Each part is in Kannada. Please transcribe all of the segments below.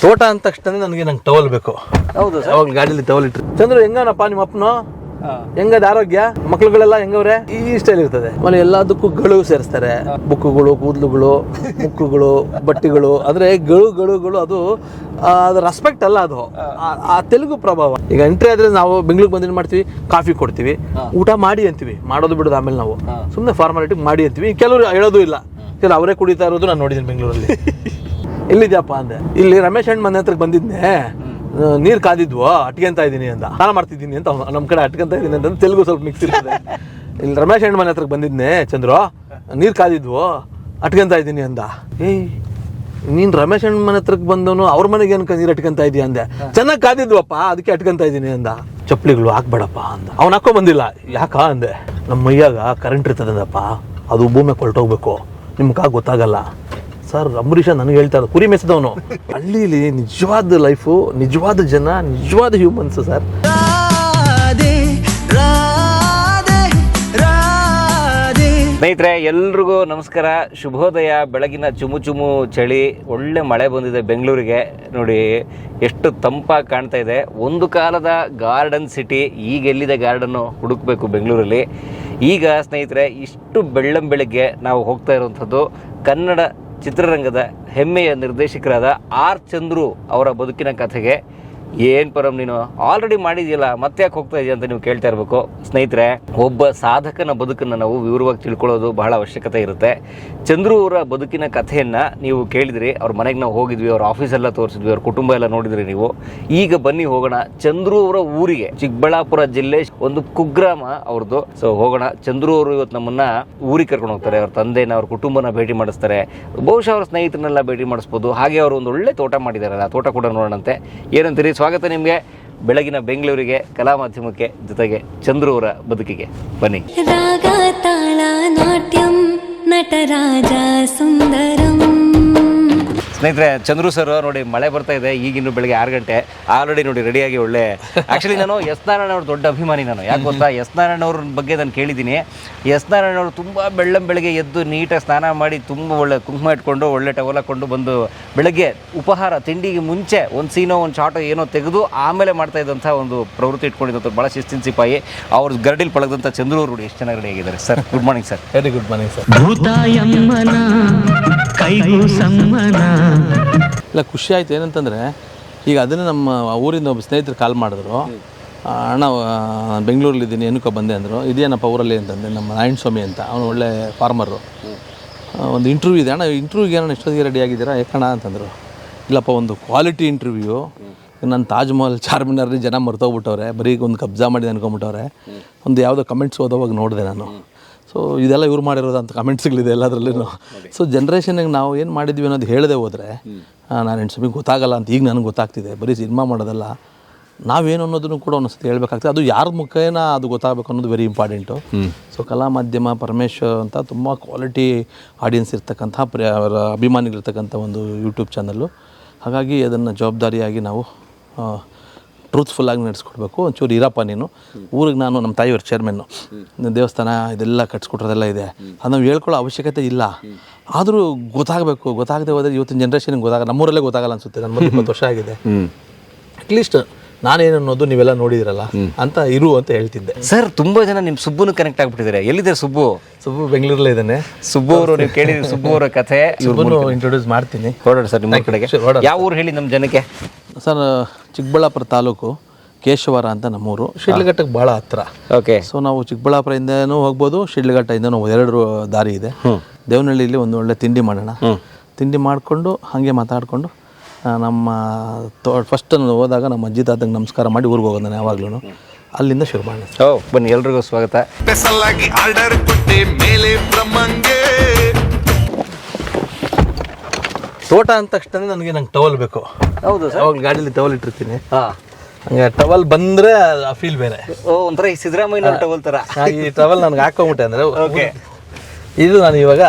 ತೋಟ ಅಂದ ತಕ್ಷಣ ನಂಗೆ ಟವಲ್ ಬೇಕು. ಹೌದು ಸರ್. ಅವಾಗ ಗಾಡಿಲಿ ಟವಲ್ ಇಟ್ರಿ. ಚಂದ್ರು ಹೆಂಗನಪ್ಪ ನಿಮ್ಮ ಅಪ್ಪನು, ಹೆಂಗದ ಆರೋಗ್ಯ, ಮಕ್ಳುಗಳೆಲ್ಲ ಹೆಂಗವ್ರೆ, ಈ ಸ್ಟೈಲ್ ಇರ್ತದೆ. ಆಮೇಲೆ ಎಲ್ಲದಕ್ಕೂ ಗಳು ಸೇರಿಸ್ತಾರೆ, ಬುಕ್ಕುಗಳು, ಕೂದಲುಗಳು, ಮುಕ್ಕುಗಳು, ಬಟ್ಟೆಗಳು, ಅಂದ್ರೆ ಗಳು ಅದು ರೆಸ್ಪೆಕ್ಟ್ ಅಲ್ಲ, ಅದು ಆ ತೆಲುಗು ಪ್ರಭಾವ. ಈಗ ಎಂಟ್ರಿ ಆದ್ರೆ ನಾವು ಬೆಂಗಳೂರಿಗೆ ಬಂದಿನ ಮಾಡ್ತೀವಿ, ಕಾಫಿ ಕೊಡ್ತೀವಿ, ಊಟ ಮಾಡಿ ಅಂತೀವಿ, ಮಾಡೋದು ಬಿಡೋದು ಆಮೇಲೆ ನಾವು ಸುಮ್ಮನೆ ಫಾರ್ಮಾಲಿಟಿ ಮಾಡಿ ಅಂತೀವಿ. ಕೆಲವರು ಹೇಳೋದು ಇಲ್ಲ, ಕೆಲವು ಅವರೇ ಕುಡಿತಾ ಇರೋದು ನಾನು ನೋಡಿದ್ದೀನಿ ಬೆಂಗಳೂರಲ್ಲಿ. ಎಲ್ಲಿದ್ಯಪ್ಪ ಅಂದೆ, ಇಲ್ಲಿ ರಮೇಶ್ ಅಣ್ಣ ಮನೆ ಹತ್ರಕ್ಕೆ ಬಂದಿದ್ನೆ, ನೀರು ಕಾದಿದ್ವು ಅಟ್ಕೊಂತ ಇದ್ದೀನಿ ಅಂತ, ಸ್ನಾನ ಮಾಡ್ತಿದ್ದೀನಿ ಅಂತ. ನಮ್ಮ ಕಡೆ ಅಟ್ಕೊಂತ ಇದ್ದೀನಿ ಅಂತ ತೆಲುಗು ಸ್ವಲ್ಪ ಮಿಕ್ಸ್ ಇರ್ತದೆ. ಇಲ್ಲಿ ರಮೇಶ್ ಅಣ್ಣ ಮನೆ ಹತ್ರಕ್ಕೆ ಬಂದಿದ್ನೆ ಚಂದ್ರು, ನೀರು ಕಾದಿದ್ವು ಅಟ್ಕೊಂತ ಇದ್ದೀನಿ ಅಂದ. ಏಯ್ ನೀನು ರಮೇಶ್ ಅಣ್ಣ ಮನೆ ಹತ್ರಕ್ಕೆ ಬಂದವನು ಅವ್ರ ಮನೆಗೆ ಏನಕ್ಕೆ ನೀರು ಅಟ್ಕೊಂತ ಇದೀಯ ಅಂದೆ. ಚೆನ್ನಾಗಿ ಕಾದಿದ್ವಪ್ಪ ಅದಕ್ಕೆ ಅಟ್ಕೊಂತ ಇದ್ದೀನಿ ಅಂದ. ಚಪ್ಪಲಿಗಳು ಹಾಕ್ಬೇಡಪ್ಪ ಅಂದ. ಅವ್ನು ಹಾಕೋ ಬಂದಿಲ್ಲ. ಯಾಕ ಅಂದೆ. ನಮ್ಮ ಮೈಯಾಗ ಕರೆಂಟ್ ಇರ್ತದಂದಪ್ಪ, ಅದು ಭೂಮಿ ಕೊಲ್ಟೋಗ್ಬೇಕು, ನಿಮ್ಗೆ ಗೊತ್ತಾಗಲ್ಲ. ಸರ್ ಅಂಬರೀಷ ನನಗೆ ಹೇಳ್ತಾ ಇರೋದು, ಕುರಿ ಮೆಸದವನು. ಹಳ್ಳಿಲಿ ನಿಜವಾದ ಲೈಫು, ನಿಜವಾದ ಜನ, ನಿಜವಾದ ಹ್ಯೂಮನ್ಸ್ ಸರ್. ಸ್ನೇಹಿತರೆ ಎಲ್ರಿಗೂ ನಮಸ್ಕಾರ, ಶುಭೋದಯ. ಬೆಳಗಿನ ಚುಮು ಚಳಿ, ಒಳ್ಳೆ ಮಳೆ ಬಂದಿದೆ ಬೆಂಗಳೂರಿಗೆ. ನೋಡಿ ಎಷ್ಟು ತಂಪಾಗಿ ಕಾಣ್ತಾ ಇದೆ. ಒಂದು ಕಾಲದ ಗಾರ್ಡನ್ ಸಿಟಿ, ಈಗ ಎಲ್ಲಿದೆ ಗಾರ್ಡನ್ನು ಹುಡುಕ್ಬೇಕು ಬೆಂಗಳೂರಲ್ಲಿ. ಈಗ ಸ್ನೇಹಿತರೆ ಇಷ್ಟು ಬೆಳ್ಳಂಬೆಳಗ್ಗೆ ನಾವು ಹೋಗ್ತಾ ಇರುವಂಥದ್ದು ಕನ್ನಡ ಚಿತ್ರರಂಗದ ಹೆಮ್ಮೆಯ ನಿರ್ದೇಶಕರಾದ ಆರ್ ಚಂದ್ರು ಅವರ ಬದುಕಿನ ಕಥೆಗೆ. ಏನು ಪರಂ ನೀನು ಆಲ್ರೆಡಿ ಮಾಡಿದ್ಯಲ್ಲ, ಮತ್ತೆ ಯಾಕೆ ಹೋಗ್ತಾ ಇದೆಯಾ ಅಂತ ನೀವು ಕೇಳ್ತಾ ಇರಬೇಕು. ಸ್ನೇಹಿತರೆ, ಒಬ್ಬ ಸಾಧಕನ ಬದುಕನ್ನು ನಾವು ವಿವರವಾಗಿ ತಿಳ್ಕೊಳ್ಳೋದು ಬಹಳ ಅವಶ್ಯಕತೆ ಇರುತ್ತೆ. ಚಂದ್ರು ಅವರ ಬದುಕಿನ ಕಥೆಯನ್ನು ನೀವು ಕೇಳಿದ್ರಿ, ಅವ್ರ ಮನೆಗೆ ನಾವು ಹೋಗಿದ್ವಿ, ಅವ್ರ ಆಫೀಸೆಲ್ಲ ತೋರಿಸಿದ್ವಿ, ಅವ್ರ ಕುಟುಂಬ ಎಲ್ಲ ನೋಡಿದ್ರಿ ನೀವು. ಈಗ ಬನ್ನಿ ಹೋಗೋಣ ಚಂದ್ರು ಅವರ ಊರಿಗೆ. ಚಿಕ್ಕಬಳ್ಳಾಪುರ ಜಿಲ್ಲೆ ಒಂದು ಕುಗ್ರಾಮ ಅವ್ರದ್ದು. ಸೊ ಹೋಗೋಣ. ಚಂದ್ರು ಅವರು ಇವತ್ತು ನಮ್ಮನ್ನ ಊರಿಗೆ ಕರ್ಕೊಂಡು ಹೋಗ್ತಾರೆ. ಅವ್ರ ತಂದೆನ, ಅವ್ರ ಕುಟುಂಬನ ಭೇಟಿ ಮಾಡಿಸ್ತಾರೆ. ಬಹುಶಃ ಅವ್ರ ಸ್ನೇಹಿತರನ್ನೆಲ್ಲ ಭೇಟಿ ಮಾಡಿಸ್ಬೋದು. ಹಾಗೆ ಅವರು ಒಂದು ಒಳ್ಳೆ ತೋಟ ಮಾಡಿದಾರಲ್ಲ, ಆ ತೋಟ ಕೂಡ ನೋಡೋಣಂತೆ. ಏನಂತೀರಿ? ಸ್ವಾಗತ ನಿಮಗೆ ಬೆಳಗಿನ ಬೆಂಗಳೂರಿಗೆ, ಕಲಾ ಮಾಧ್ಯಮಕ್ಕೆ, ಜೊತೆಗೆ ಚಂದ್ರು ಅವರ ಬದುಕಿಗೆ. ಬನ್ನಿ. ರಾಗ ತಾಳ ನಾಟ್ಯಂ ನಟರಾಜ ಸುಂದರಂ. ಸ್ನೇಹಿತರೆ, ಚಂದ್ರು ಸರ್ ನೋಡಿ ಮಳೆ ಬರ್ತಾ ಇದೆ. ಈಗಿನ್ನು ಬೆಳಗ್ಗೆ 6 ಗಂಟೆ ಆಲ್ರೆಡಿ ನೋಡಿ ರೆಡಿಯಾಗಿ ಒಳ್ಳೆ. ಆ್ಯಕ್ಚುಲಿ ನಾನು ಎಸ್ ನಾರಾಯಣ ಅವ್ರ ದೊಡ್ಡ ಅಭಿಮಾನಿ. ನಾನು ಯಾಕೆ ಗೊತ್ತಾ, ಎಸ್ ನಾರಾಯಣ ಅವ್ರ ಬಗ್ಗೆ ನಾನು ಕೇಳಿದ್ದೀನಿ. ಎಸ್ ನಾರಾಯಣ ಅವರು ತುಂಬ ಬೆಳಗ್ಗೆ ಎದ್ದು ನೀಟಾಗಿ ಸ್ನಾನ ಮಾಡಿ, ತುಂಬ ಒಳ್ಳೆ ಕುಂಕುಮ ಇಟ್ಕೊಂಡು, ಒಳ್ಳೆ ಟವಲ್ ಹಾಕ್ಕೊಂಡು ಬಂದು ಬೆಳಗ್ಗೆ ಉಪಹಾರ ತಿಂಡಿಗೆ ಮುಂಚೆ ಒಂದು ಸೀನೋ ಒಂದು ಶಾಟೋ ಏನೋ ತೆಗೆದು ಆಮೇಲೆ ಮಾಡ್ತಾ ಇದ್ದಂಥ ಒಂದು ಪ್ರವೃತ್ತಿ ಇಟ್ಕೊಂಡಿದ್ದಂಥ ಭಾಳ ಶಿಸ್ತಿನ ಸಿಪಾಯಿ. ಅವ್ರ ಗರಡಿಲಿ ಪಳಗದಂಥ ಚಂದ್ರು ಅವರು ನೋಡಿ ಎಷ್ಟು ಚೆನ್ನಾಗಿ ರೆಡಿ ಆಗಿದ್ದಾರೆ. Sir good morning sir. Very good morning sir. ಇಲ್ಲ, ಖುಷಿ ಆಯ್ತು. ಏನಂತಂದರೆ ಈಗ ಅದನ್ನು ನಮ್ಮ ಊರಿಂದ ಒಬ್ಬ ಸ್ನೇಹಿತರು ಕಾಲ್ ಮಾಡಿದ್ರು, ಅಣ್ಣ ಬೆಂಗಳೂರಲ್ಲಿದ್ದೀನಿ ಏನಕ್ಕೋ ಬಂದೆ ಅಂದರು. ಇದೇನಪ್ಪ ಊರಲ್ಲಿ ಅಂತಂದೆ. ನಮ್ಮ ನಾರಾಯಣ ಸ್ವಾಮಿ ಅಂತ, ಅವನು ಒಳ್ಳೆ ಫಾರ್ಮರು. ಒಂದು ಇಂಟರ್ವ್ಯೂ ಇದೆ ಅಣ್ಣ, ಇಂಟರ್ವ್ಯೂಗೆ ಏನೋ ಎಷ್ಟೊತ್ತಿಗೆ ರೆಡಿ ಆಗಿದ್ದೀರಾ ಯಾಕಣ್ಣ ಅಂತಂದರು. ಇಲ್ಲಪ್ಪ ಒಂದು ಕ್ವಾಲಿಟಿ ಇಂಟರ್ವ್ಯೂ. ನಾನು ತಾಜ್ ಮಹಲ್ ಚಾರ್ಮಿನಾರ್ಲಿ ಜನ ಮರ್ತೋಗ್ಬಿಟ್ಟವ್ರೆ, ಬರೀ ಒಂದು ಕಬ್ಜಾ ಮಾಡಿದೆ ಅನ್ಕೊಂಬಿಟ್ಟವ್ರೆ. ಒಂದು ಯಾವುದೋ ಕಮೆಂಟ್ಸ್ ಓದೋವಾಗ ನೋಡಿದೆ ನಾನು. ಸೊ ಇದೆಲ್ಲ ಇವ್ರು ಮಾಡಿರೋದು ಅಂತ ಕಮೆಂಟ್ಸ್ಗಳಿದೆ ಎಲ್ಲದರಲ್ಲೂ. ಸೊ ಜನ್ರೇಷನ್ಗೆ ನಾವು ಏನು ಮಾಡಿದ್ವಿ ಅನ್ನೋದು ಹೇಳದೆ ಹೋದರೆ ನಾರಾಯಣ ಸ್ವಾಮಿಗೆ ಗೊತ್ತಾಗಲ್ಲ ಅಂತ ಈಗ ನನಗೆ ಗೊತ್ತಾಗ್ತಿದೆ. ಬರೀ ಸಿನಿಮಾ ಮಾಡೋದಲ್ಲ, ನಾವೇನು ಅನ್ನೋದನ್ನು ಕೂಡ ಒಂದೊಂದ್ಸತಿ ಹೇಳ್ಬೇಕಾಗ್ತದೆ. ಅದು ಯಾರ ಮುಖೇನ ಅದು ಗೊತ್ತಾಗಬೇಕು ಅನ್ನೋದು ವೆರಿ ಇಂಪಾರ್ಟೆಂಟು. ಸೊ ಕಲಾ ಮಾಧ್ಯಮ ಪರಮೇಶ್ವರ್ ಅಂತ ತುಂಬ ಕ್ವಾಲಿಟಿ ಆಡಿಯನ್ಸ್ ಇರ್ತಕ್ಕಂಥ ಅಭಿಮಾನಿಗಳಿರ್ತಕ್ಕಂಥ ಒಂದು ಯೂಟ್ಯೂಬ್ ಚಾನಲ್ಲು. ಹಾಗಾಗಿ ಅದನ್ನು ಜವಾಬ್ದಾರಿಯಾಗಿ ನಾವು ಟ್ರೂತ್ಫುಲ್ಲಾಗಿ ನಡೆಸ್ಕೊಡ್ಬೇಕು. ಒಂಚೂರು ಇರಪ್ಪ ನೀನು ಊರಿಗೆ. ನಾನು ನಮ್ಮ ತಾಯಿಯವ್ರ ಚೇರ್ಮನ್ನು, ದೇವಸ್ಥಾನ ಇದೆಲ್ಲ ಕಟ್ಸ್ಕೊಟ್ರೋದೆಲ್ಲ ಇದೆ, ಅದು ನಾವು ಹೇಳ್ಕೊಳ್ಳೋ ಅವಶ್ಯಕತೆ ಇಲ್ಲ. ಆದರೂ ಗೊತ್ತಾಗಬೇಕು. ಗೊತ್ತಾಗದೆ ಹೋದರೆ ಇವತ್ತಿನ ಜನ್ರೇಷನ್ಗೆ ನಮ್ಮೂರಲ್ಲೇ ಗೊತ್ತಾಗಲ್ಲ ಅನಿಸುತ್ತೆ. ನನ್ನ ಮದುವೆ 20 ವರ್ಷ ಆಗಿದೆ. ಅಟ್ಲೀಸ್ಟ್ ನಾನೇನು ಅನ್ನೋದು ನೀವೆಲ್ಲ ನೋಡಿದಿರಲ್ಲ ಅಂತ ಇರು ಅಂತ ಹೇಳ್ತಿದ್ದೆ. ಸರ್ ತುಂಬ ಜನ ನಿಮ್ಮ ಸುಬ್ಬುನು ಕನೆಕ್ಟ್ ಆಗಿಬಿಟ್ಟಿದ್ದಾರೆ. ಎಲ್ಲಿದೆ ಸುಬ್ಬು? ಸುಬ್ಬು ಬೆಂಗಳೂರಲ್ಲೇ ಇದ್ದಾನೆ. ಸುಬ್ಬು ಅವರು ನೀವು ಕೇಳಿದ್ರಿ, ಸುಬ್ಬು ಅವರ ಕಥೆ ಸುಬ್ಬನ್ನು ಇಂಟ್ರೊಡ್ಯೂಸ್ ಮಾಡ್ತೀನಿ. ಹೊರಡಿ ಸರ್ ನಿಮ್ಮ ಕಡೆಗೆ. ಯಾವ ಊರು ಹೇಳಿ ನಮ್ಮ ಜನಕ್ಕೆ? ಸರ್ ಚಿಕ್ಕಬಳ್ಳಾಪುರ ತಾಲೂಕು ಕೇಶವರ ಅಂತ ನಮ್ಮೂರು. ಶಿಡ್ಲಘಟ್ಟಕ್ಕೆ ಭಾಳ ಹತ್ರ. ಓಕೆ. ಸೊ ನಾವು ಚಿಕ್ಕಬಳ್ಳಾಪುರದಿಂದನೂ ಹೋಗ್ಬೋದು, ಶಿಡ್ಲಘಟ್ಟದಿಂದನೂ 2 ದಾರಿ ಇದೆ. ದೇವನಹಳ್ಳಿಲಿ ಒಂದು ಒಳ್ಳೆ ತಿಂಡಿ ಮಾಡೋಣ. ತಿಂಡಿ ಮಾಡಿಕೊಂಡು ಹಾಗೆ ಮಾತಾಡಿಕೊಂಡು ನಮ್ಮ ಫಸ್ಟ್ ಹೋದಾಗ ನಮ್ಮ ಅಜ್ಜಿ ತಾತಂಗೆ ನಮಸ್ಕಾರ ಮಾಡಿ ಊರಿಗೆ ಹೋಗೋದು ನಾನು ಯಾವಾಗ್ಲೂ. ಅಲ್ಲಿಂದ ಶುರು ಮಾಡಿ. ಬನ್ನಿ, ಎಲ್ರಿಗೂ ಸ್ವಾಗತ. ತೋಟ ಅಂದ ತಕ್ಷಣ ನಂಗೆ ಟವಲ್ ಬೇಕು. ಹೌದು ಸರ್. ಅವಾಗ ಗಾಡೀಲಿ ಟವಲ್ ಇಟ್ಟಿರ್ತೀನಿ. ಹಂಗೆ ಟವಲ್ ಬಂದರೆ ಆ ಫೀಲ್ ಬೇರೆ. ಒಂಥರ ಈ ಸಿದ್ದರಾಮಯ್ಯ ಟವಲ್ ಥರ. ಈ ಟವಲ್ ನನಗೆ ಹಾಕೊಂಬಿಟ್ಟೆ ಅಂದರೆ ಓಕೆ, ಇದು ನಾನು ಇವಾಗ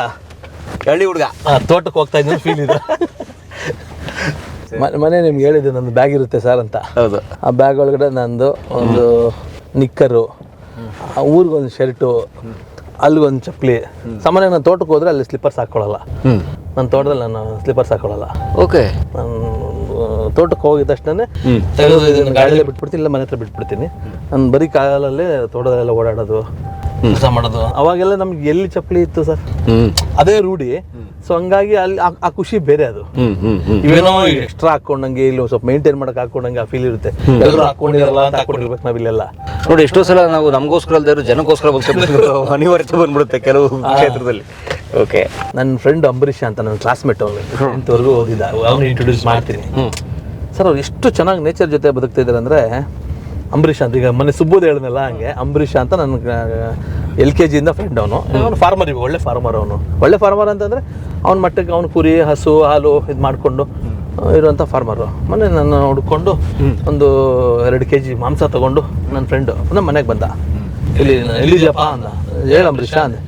ಹಳ್ಳಿ ಹುಡುಗ ತೋಟಕ್ಕೆ ಹೋಗ್ತಾ ಇದ್ದೀನಿ ಫೀಲ್ ಇದೆ. ಮನೆ ನಿಮ್ಗೆ ಹೇಳಿದ್ದೆ ನಂದು ಬ್ಯಾಗ್ ಇರುತ್ತೆ ಸರ್ ಅಂತ. ಹೌದು. ಆ ಬ್ಯಾಗ್ ಒಳಗಡೆ ನಂದು ಒಂದು ನಿಕ್ಕರು, ಊರಿಗೊಂದು ಶರ್ಟು, ಅಲ್ಲಿಗೊಂದು ಚಪ್ಪಲಿ. ಸಾಮಾನ್ಯ ನಾನು ತೋಟಕ್ಕೆ ಹೋದರೆ ಅಲ್ಲಿ ಸ್ಲಿಪ್ಪರ್ಸ್ ಹಾಕ್ಕೊಳ್ಳಲ್ಲ. ನನ್ನ ತೋಟದಲ್ಲಿ ನಾನು ಸ್ಲಿಪ್ಪರ್ಸ್ ಹಾಕ್ಕೊಳ್ಳಲ್ಲ. ಓಕೆ. ನಾನು ತೋಟಕ್ಕೆ ಹೋಗಿದ ತಕ್ಷಣ ತೆಗೆದು ಇದನ್ನು ಗಾಡಿಯಲ್ಲೇ ಬಿಟ್ಬಿಡ್ತೀನಿ, ಇಲ್ಲ ಮನೆ ಹತ್ರ ಬಿಟ್ಬಿಡ್ತೀನಿ. ನಾನು ಬರೀ ಕಾಲಲ್ಲೇ ತೋಟದಲ್ಲೆಲ್ಲ ಓಡಾಡೋದು, ಕೆಲಸ ಮಾಡೋದು. ಅವಾಗೆಲ್ಲ ನಮ್ಗೆ ಎಲ್ಲಿ ಚಪ್ಪಲಿ ಇತ್ತು ಸರ್, ಅದೇ ರೂಢಿ. ಸೊ ಹಂಗಾಗಿ ಅಲ್ಲಿ ಆ ಖುಷಿ ಬೇರೆ. ಅದು ಇವೇನೋ ಎಕ್ಸ್ಟ್ರಾ ಹಾಕೊಂಡಂಗೆ, ಇಲ್ಲಿ ಸ್ವಲ್ಪ ಮೇಂಟೈನ್ ಮಾಡಕ್ ಹಾಕೊಂಡಂಗೆ ಆ ಫೀಲ್ ಇರುತ್ತೆ. ಎಲ್ಲರೂ ಹಾಕೊಂಡಿರಲ್ಲ ಅಂತ ಹಾಕೊಂಡಿರ್ಬೇಕು ನಾವಿಲ್ಲೆಲ್ಲ. ನೋಡಿ, ಎಷ್ಟೋ ಸಲ ನಾವು ನಮಗೋಸ್ಕರ ಅಲ್ದೇ ಜನಕ್ಕೋಸ್ಕರ ಅನಿವಾರ್ಯತೆ ಬಂದ್ಬಿಡುತ್ತೆ ಕೆಲವು ಕ್ಷೇತ್ರದಲ್ಲಿ. ಓಕೆ, ನನ್ನ ಫ್ರೆಂಡ್ ಅಂಬರೀಷ್ ಅಂತ, ನನ್ನ ಕ್ಲಾಸ್ಮೇಟ್, ಅವನು 10th ವರೆಗೂ ಓದಿದ್ದ. ಅವನು ಇಂಟ್ರೊಡ್ಯೂಸ್ ಮಾಡ್ತೀನಿ ಸರ್. ಅವ್ರು ಎಷ್ಟು ಚೆನ್ನಾಗಿ ನೇಚರ್ ಜೊತೆ ಬದುಕ್ತಾ ಇದ್ದಾರೆ ಅಂದರೆ, ಅಂಬರೀಷ್ ಅಂತ, ಈಗ ಮೊನ್ನೆ ಸುಬ್ಬೋದ್ ಹೇಳಿದ್ನಲ್ಲ ಹಂಗೆ, ಅಂಬರೀಷ್ ಅಂತ ನನ್ನ LKG ಇಂದ ಫ್ರೆಂಡ್. ಅವನು ಫಾರ್ಮರ್, ಈಗ ಒಳ್ಳೆ ಫಾರ್ಮರ್. ಒಳ್ಳೆ ಫಾರ್ಮರ್ ಅಂತಂದರೆ ಅವ್ನ ಮಟ್ಟಕ್ಕೆ ಅವ್ನು ಕುರಿ, ಹಸು, ಹಾಲು ಇದು ಮಾಡಿಕೊಂಡು ಇರುವಂಥ ಫಾರ್ಮರು. ಮೊನ್ನೆ ನಾನು ಹುಡ್ಕೊಂಡು ಒಂದು 2 kg ಮಾಂಸ ತೊಗೊಂಡು ನನ್ನ ಫ್ರೆಂಡು ನಮ್ಮ ಮನೆಗೆ ಬಂದ. ಎಲ್ಲಿದ್ಯಪ್ಪ ಅಂದ. ಹೇಳ ಅಂಬರೀಷ ಅಂದೆ.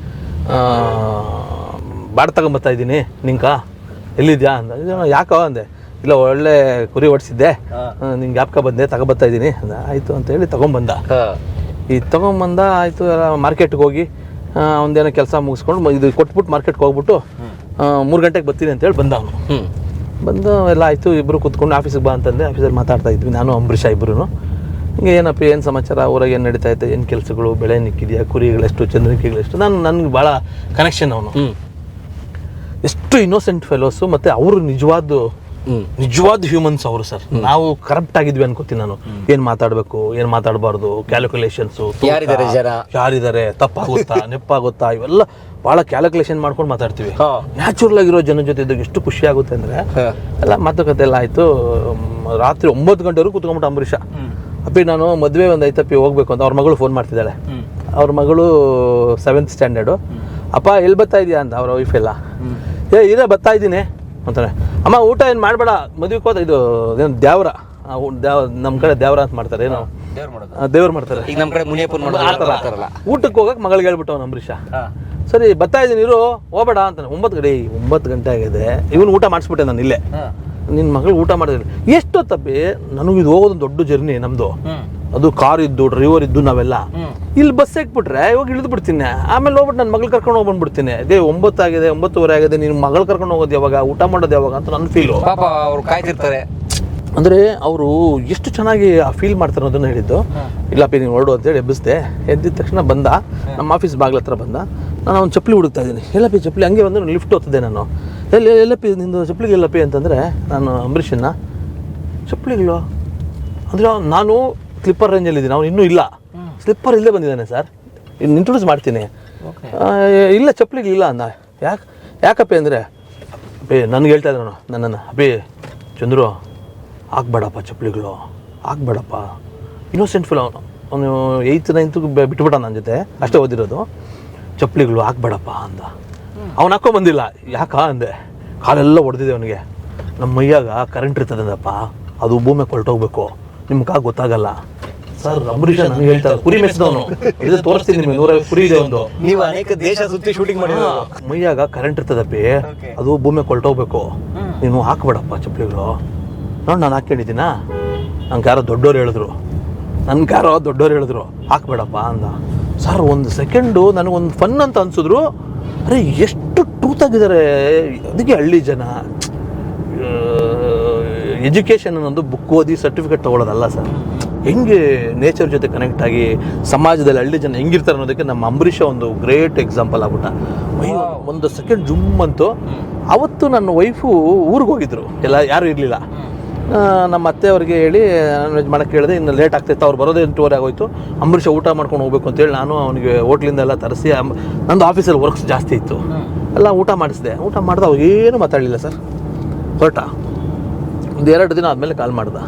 ಬಾಡ್ ತಗೊಂಬತ್ತಾ ಇದ್ದೀನಿ ನಿಂಕ, ಎಲ್ಲಿದ್ಯಾ ಅಂದ. ಯಾಕೋ ಅಂದೆ. ಇಲ್ಲ, ಒಳ್ಳೆ ಕುರಿ ಓಡಿಸಿದ್ದೆ, ನಿಂಗೆ ಜ್ಞಾಪಕ ಬಂದೆ, ತಗೊಬತ್ತಾ ಇದ್ದೀನಿ ಅಂದ. ಆಯಿತು ಅಂತೇಳಿ ತೊಗೊಂಬಂದ. ಈ ತೊಗೊಂಬಂದ ಆಯಿತು, ಎಲ್ಲ ಮಾರ್ಕೆಟ್ಗೆ ಹೋಗಿ ಒಂದೇನೋ ಕೆಲಸ ಮುಗಿಸ್ಕೊಂಡು ಇದು ಕೊಟ್ಬಿಟ್ಟು ಮಾರ್ಕೆಟ್ಗೆ ಹೋಗ್ಬಿಟ್ಟು 3 ಗಂಟೆಗೆ ಬರ್ತೀನಿ ಅಂತೇಳಿ ಬಂದ ಅವನು. ಬಂದು ಎಲ್ಲ ಆಯಿತು, ಇಬ್ಬರು ಕೂತ್ಕೊಂಡು ಆಫೀಸಿಗೆ ಬಾ ಅಂತಂದೆ. ಆಫೀಸಲ್ಲಿ ಮಾತಾಡ್ತಾ ಇದ್ವಿ ನಾನು ಅಂಬರೀಷ ಇಬ್ಬರು. ಹಿಂಗೆ ಏನಪ್ಪ, ಏನು ಸಮಾಚಾರ, ಊರಾಗ ಏನು ನಡೀತಾ ಐತೆ, ಏನು ಕೆಲಸಗಳು, ಬೆಳೆ ನಿಕ್ಕಿದೆಯಾ, ಕುರಿಗಳೆಷ್ಟು, ಚಂದ್ರಿಕೆಗಳೆಷ್ಟು. ನನಗೆ ಭಾಳ ಕನೆಕ್ಷನ್ ಅವನು. ಎಷ್ಟು ಇನ್ನೋಸೆಂಟ್ ಫೆಲೋಸು, ಮತ್ತು ಅವರು ನಿಜವಾದ ಹ್ಯೂಮನ್ಸ್ ಅವರು ಸರ್. ನಾವು ಕರಪ್ಟ್ ಆಗಿದ್ವಿ ಅನ್ಕೋತೀನಿ ನಾನು. ಏನು ಮಾತಾಡಬೇಕು, ಏನು ಮಾತಾಡಬಾರ್ದು, ಕ್ಯಾಲ್ಕುಲೇಷನ್ಸು, ಯಾರಿದ್ದಾರೆ, ತಪ್ಪಾಗುತ್ತಾ, ನೆಪ್ಪಾಗುತ್ತಾ, ಇವೆಲ್ಲ ಭಾಳ ಕ್ಯಾಲ್ಕುಲೇಷನ್ ಮಾಡ್ಕೊಂಡು ಮಾತಾಡ್ತೀವಿ. ನ್ಯಾಚುರಲ್ ಆಗಿರೋ ಜನ ಜೊತೆ ಇದ್ದಾಗ ಎಷ್ಟು ಖುಷಿ ಆಗುತ್ತೆ ಅಂದರೆ, ಎಲ್ಲ ಮಾತುಕತೆ ಎಲ್ಲ ಆಯಿತು. ರಾತ್ರಿ 9 ಗಂಟೆವರೆಗೂ ಕೂತ್ಕೊಂಡ್ಬಿಟ್ಟು ಅಂಬರೀಷ, ಅಪ್ಪಿ ನಾನು ಮದುವೆ ಒಂದು ಐತಪ್ಪಿ ಹೋಗ್ಬೇಕು ಅಂತ. ಅವ್ರ ಮಗಳು ಫೋನ್ ಮಾಡ್ತಿದ್ದಾಳೆ. ಅವ್ರ ಮಗಳು 7th ಸ್ಟ್ಯಾಂಡರ್ಡು. ಅಪ್ಪ ಎಲ್ಲಿ ಬರ್ತಾ ಇದೆಯಾ ಅಂತ. ಅವ್ರ ವೈಫ್ ಎಲ್ಲ ಇದೇ ಬರ್ತಾ ಇದ್ದೀನಿ ಅಂತಾನೆ. ಅಮ್ಮ ಊಟ ಏನು ಮಾಡಬೇಡ, ಮದುವೆಗೆ ಹೋದ. ಇದು ಏನು ದೇವ್ರ, ನಮ್ಮ ಕಡೆ ದೇವ್ರ ಅಂತ ಮಾಡ್ತಾರೆ, ಏನೋ ದೇವ್ರು ಮಾಡ್ತಾರೆ. ಈಗ ನಮ್ಮ ಕಡೆ ಮುನಿಯಪ್ಪನ ಊಟಕ್ಕೆ ಹೋಗಕ್ಕೆ ಮಗಳಿಗೆ ಹೇಳ್ಬಿಟ್ಟು ಅವ್ನು ಅಂಬರೀಷ. ಸರಿ ಬರ್ತಾ ಇದ್ದೀನಿ ಇರು, ಹೋಗ್ಬೇಡ ಅಂತಾನೆ. 9 ಗಂಟೆ ಆಗಿದೆ. ಇವನು ಊಟ ಮಾಡಿಸ್ಬಿಟ್ಟೆ ನಾನು ಇಲ್ಲೇ. ನಿನ್ನ ಮಗಳು ಊಟ ಮಾಡಿದ್ರೆ ಎಷ್ಟೊತ್ತಪ್ಪಿ, ನನಗೆ ಇದು ಹೋಗೋದು ದೊಡ್ಡ ಜರ್ನಿ ನಮ್ಮದು. ಅದು ಕಾರ್ ಇದ್ದು, ಡ್ರೈವರ್ ಇದ್ದು ನಾವೆಲ್ಲ. ಇಲ್ಲಿ ಬಸ್ ಹಾಕ್ಬಿಟ್ರೆ ಇವಾಗ ಇಳಿದು ಬಿಡ್ತೀನಿ, ಆಮೇಲೆ ಹೋಗ್ಬಿಟ್ಟು ನನ್ನ ಮಗಳು ಕರ್ಕೊಂಡು ಹೋಗಿ ಬಂದ್ಬಿಡ್ತೀನಿ. ಅದೇ 9 ಆಗಿದೆ, 9:30 ಆಗಿದೆ, ನಿನ್ನ ಮಗಳು ಕರ್ಕೊಂಡು ಹೋಗೋದು ಯಾವಾಗ, ಊಟ ಮಾಡೋದು ಯಾವಾಗ ಅಂತ ನನ್ನ ಫೀಲು. ಪಾಪ ಅವ್ರು ಕಾಯ್ತಿರ್ತಾರೆ. ಅಂದರೆ ಅವರು ಎಷ್ಟು ಚೆನ್ನಾಗಿ ಆ ಫೀಲ್ ಮಾಡ್ತಾರೆ ಅನ್ನೋದನ್ನು ಹೇಳಿದ್ದು. ಇಲ್ಲಪ್ಪ ನೀನು ಹೊರಡು ಅಂತೇಳಿ ಎಬ್ಬಿಸ್ದೆ. ಎದ್ದಿದ ತಕ್ಷಣ ಬಂದ, ನಮ್ಮ ಆಫೀಸ್ ಬಾಗ್ಲ ಹತ್ರ ಬಂದ. ನಾನು ಅವ್ನು ಚಪ್ಪಲಿ ಹುಡುಕ್ತಾ ಇದ್ದೀನಿ. ಎಲ್ಲಪ್ಪಿ ಚಪ್ಪಲಿ, ಹಂಗೆ ಬಂದರೆ ಲಿಫ್ಟ್ ಹೋಗ್ತದೆ ನಾನು. ಎಲ್ಲಪ್ಪಿ ನಿಂದು ಚಪ್ಪಲಿಗೆ ಎಲ್ಲಪ್ಪಿ ಅಂತಂದರೆ, ನಾನು ಅಂಬರೀಷನ್ನ ಚಪ್ಪಲಿಗಳು ಅಂದರೆ ನಾನು ಸ್ಲಿಪ್ಪರ್ ರೇಂಜಲ್ಲಿದ್ದೀನಿ, ಅವನು ಇನ್ನೂ ಇಲ್ಲ, ಸ್ಲಿಪ್ಪರ್ ಇಲ್ಲೇ ಬಂದಿದ್ದಾನೆ ಸರ್, ಇನ್ನು ಇಂಟ್ರೊಡ್ಯೂಸ್ ಮಾಡ್ತೀನಿ. ಇಲ್ಲ ಚಪ್ಪಲಿಗಳಿಲ್ಲ ಅಂದ. ಯಾಕಪ್ಪಿ ಅಂದರೆ, ಅಪ್ಪಿ ನನಗೆ ಹೇಳ್ತಾ ಇದ್ದ ನಾನು ನನ್ನನ್ನು, ಅಪ್ಪಿ ಚಂದ್ರು ಹಾಕ್ಬೇಡಪ್ಪ ಚಪ್ಪಲಿಗಳು, ಹಾಕ್ಬೇಡಪ್ಪ. ಇನ್ನೋಸೆಂಟ್ ಫೀಲ್ ಅವನು 8th 9th ಬಿಟ್ಬಿಟ್ಟ ನನ್ನ ಜೊತೆ, ಅಷ್ಟೇ ಓದಿರೋದು. ಚಪ್ಪಲಿಗಳು ಹಾಕ್ಬೇಡಪ್ಪ ಅಂದ. ಅವ್ನು ಹಾಕ್ಕೊಂಬಂದಿಲ್ಲ. ಯಾಕ ಅಂದೆ. ಕಾಲೆಲ್ಲ ಹೊಡೆದಿದೆ ಅವನಿಗೆ. ನಮ್ಮ ಮೈಯಾಗ ಕರೆಂಟ್ ಇರ್ತದಪ್ಪ, ಅದು ಭೂಮಿ ಕೊಲ್ಟೋಗ್ಬೇಕು, ನಿಮ್ಗೆ ಗೊತ್ತಾಗಲ್ಲ ಸರ್. ಅಂಬರೀಷ ನನಗೆ ಹೇಳ್ತಾರೆ, ಕುರಿ ಮೆಚ್ಚಿದವನು, ಇದು ತೋರಿಸ್ತೀನಿ ನಿಮಗೆ, 150 ಕುರಿ ಇದೆ ಒಂದು. ನೀವು ಅನೇಕ ದೇಶ ಸುತ್ತಿ ಶೂಟಿಂಗ್ ಮಾಡಿ. ಮೈಯಾಗ ಕರೆಂಟ್ ಇರ್ತದಪ್ಪಿ, ಅದು ಭೂಮಿ ಕೊಲ್ಟೋಗ್ಬೇಕು, ನೀನು ಹಾಕ್ಬೇಡಪ್ಪ ಚಪ್ಪಲಿಗಳು. ನೋಡಿ ನಾನು ಹಾಕ್ಕೊಂಡಿದ್ದೀನಾ, ನಂಗೆ ಯಾರೋ ದೊಡ್ಡೋರು ಹೇಳಿದ್ರು ಹಾಕ್ಬೇಡಪ್ಪ ಅಂದ. ಸರ್ 1 ಸೆಕೆಂಡು ನನಗೊಂದು ಫನ್ ಅಂತ ಅನ್ಸಿದ್ರು. ಅರೆ ಎಷ್ಟು ಟ್ರೂತ್ ಆಗಿದ್ದಾರೆ. ಅದಕ್ಕೆ ಹಳ್ಳಿ ಜನ ಎಜುಕೇಷನ್ ಅನ್ನೋದು ಬುಕ್ ಓದಿ ಸರ್ಟಿಫಿಕೇಟ್ ತೊಗೊಳ್ಳೋದಲ್ಲ ಸರ್. ಹೆಂಗೆ ನೇಚರ್ ಜೊತೆ ಕನೆಕ್ಟ್ ಆಗಿ ಸಮಾಜದಲ್ಲಿ ಹಳ್ಳಿ ಜನ ಹೆಂಗಿರ್ತಾರೆ ಅನ್ನೋದಕ್ಕೆ ನಮ್ಮ ಅಂಬರೀಷ ಒಂದು ಗ್ರೇಟ್ ಎಕ್ಸಾಂಪಲ್ ಆಗ್ಬಿಟ್ಟ. 1 ಸೆಕೆಂಡ್ ಜುಮ್ ಅಂತು. ಅವತ್ತು ನನ್ನ ವೈಫು ಊರಿಗೆ ಹೋಗಿದ್ರು, ಎಲ್ಲ ಯಾರೂ ಇರಲಿಲ್ಲ. ನಮ್ಮ ಅತ್ತೆಯವ್ರಿಗೆ ಹೇಳಿ ನಾನ್ ವೆಜ್ ಮಾಡೋಕ್ಕೆ ಹೇಳಿದೆ. ಇನ್ನು ಲೇಟ್ ಆಗ್ತಾಯಿತ್ತು, ಅವ್ರು ಬರೋದೇ 8:30 ಆಗೋಯ್ತು. ಅಂಬರೀಷ ಊಟ ಮಾಡ್ಕೊಂಡು ಹೋಗ್ಬೇಕು ಅಂತೇಳಿ ನಾನು ಅವನಿಗೆ ಹೋಟ್ಲಿಂದ ಎಲ್ಲ ತರಿಸಿ, ನಂದು ಆಫೀಸಲ್ಲಿ ವರ್ಕ್ಸ್ ಜಾಸ್ತಿ ಇತ್ತು, ಎಲ್ಲ ಊಟ ಮಾಡಿಸಿದೆ. ಊಟ ಮಾಡಿದ ಅವಾಗ ಏನೂ ಮಾತಾಡಲಿಲ್ಲ ಸರ್. ಹೊರಟ 1-2 ದಿನ ಆದಮೇಲೆ ಕಾಲ್ ಮಾಡ್ದೆ.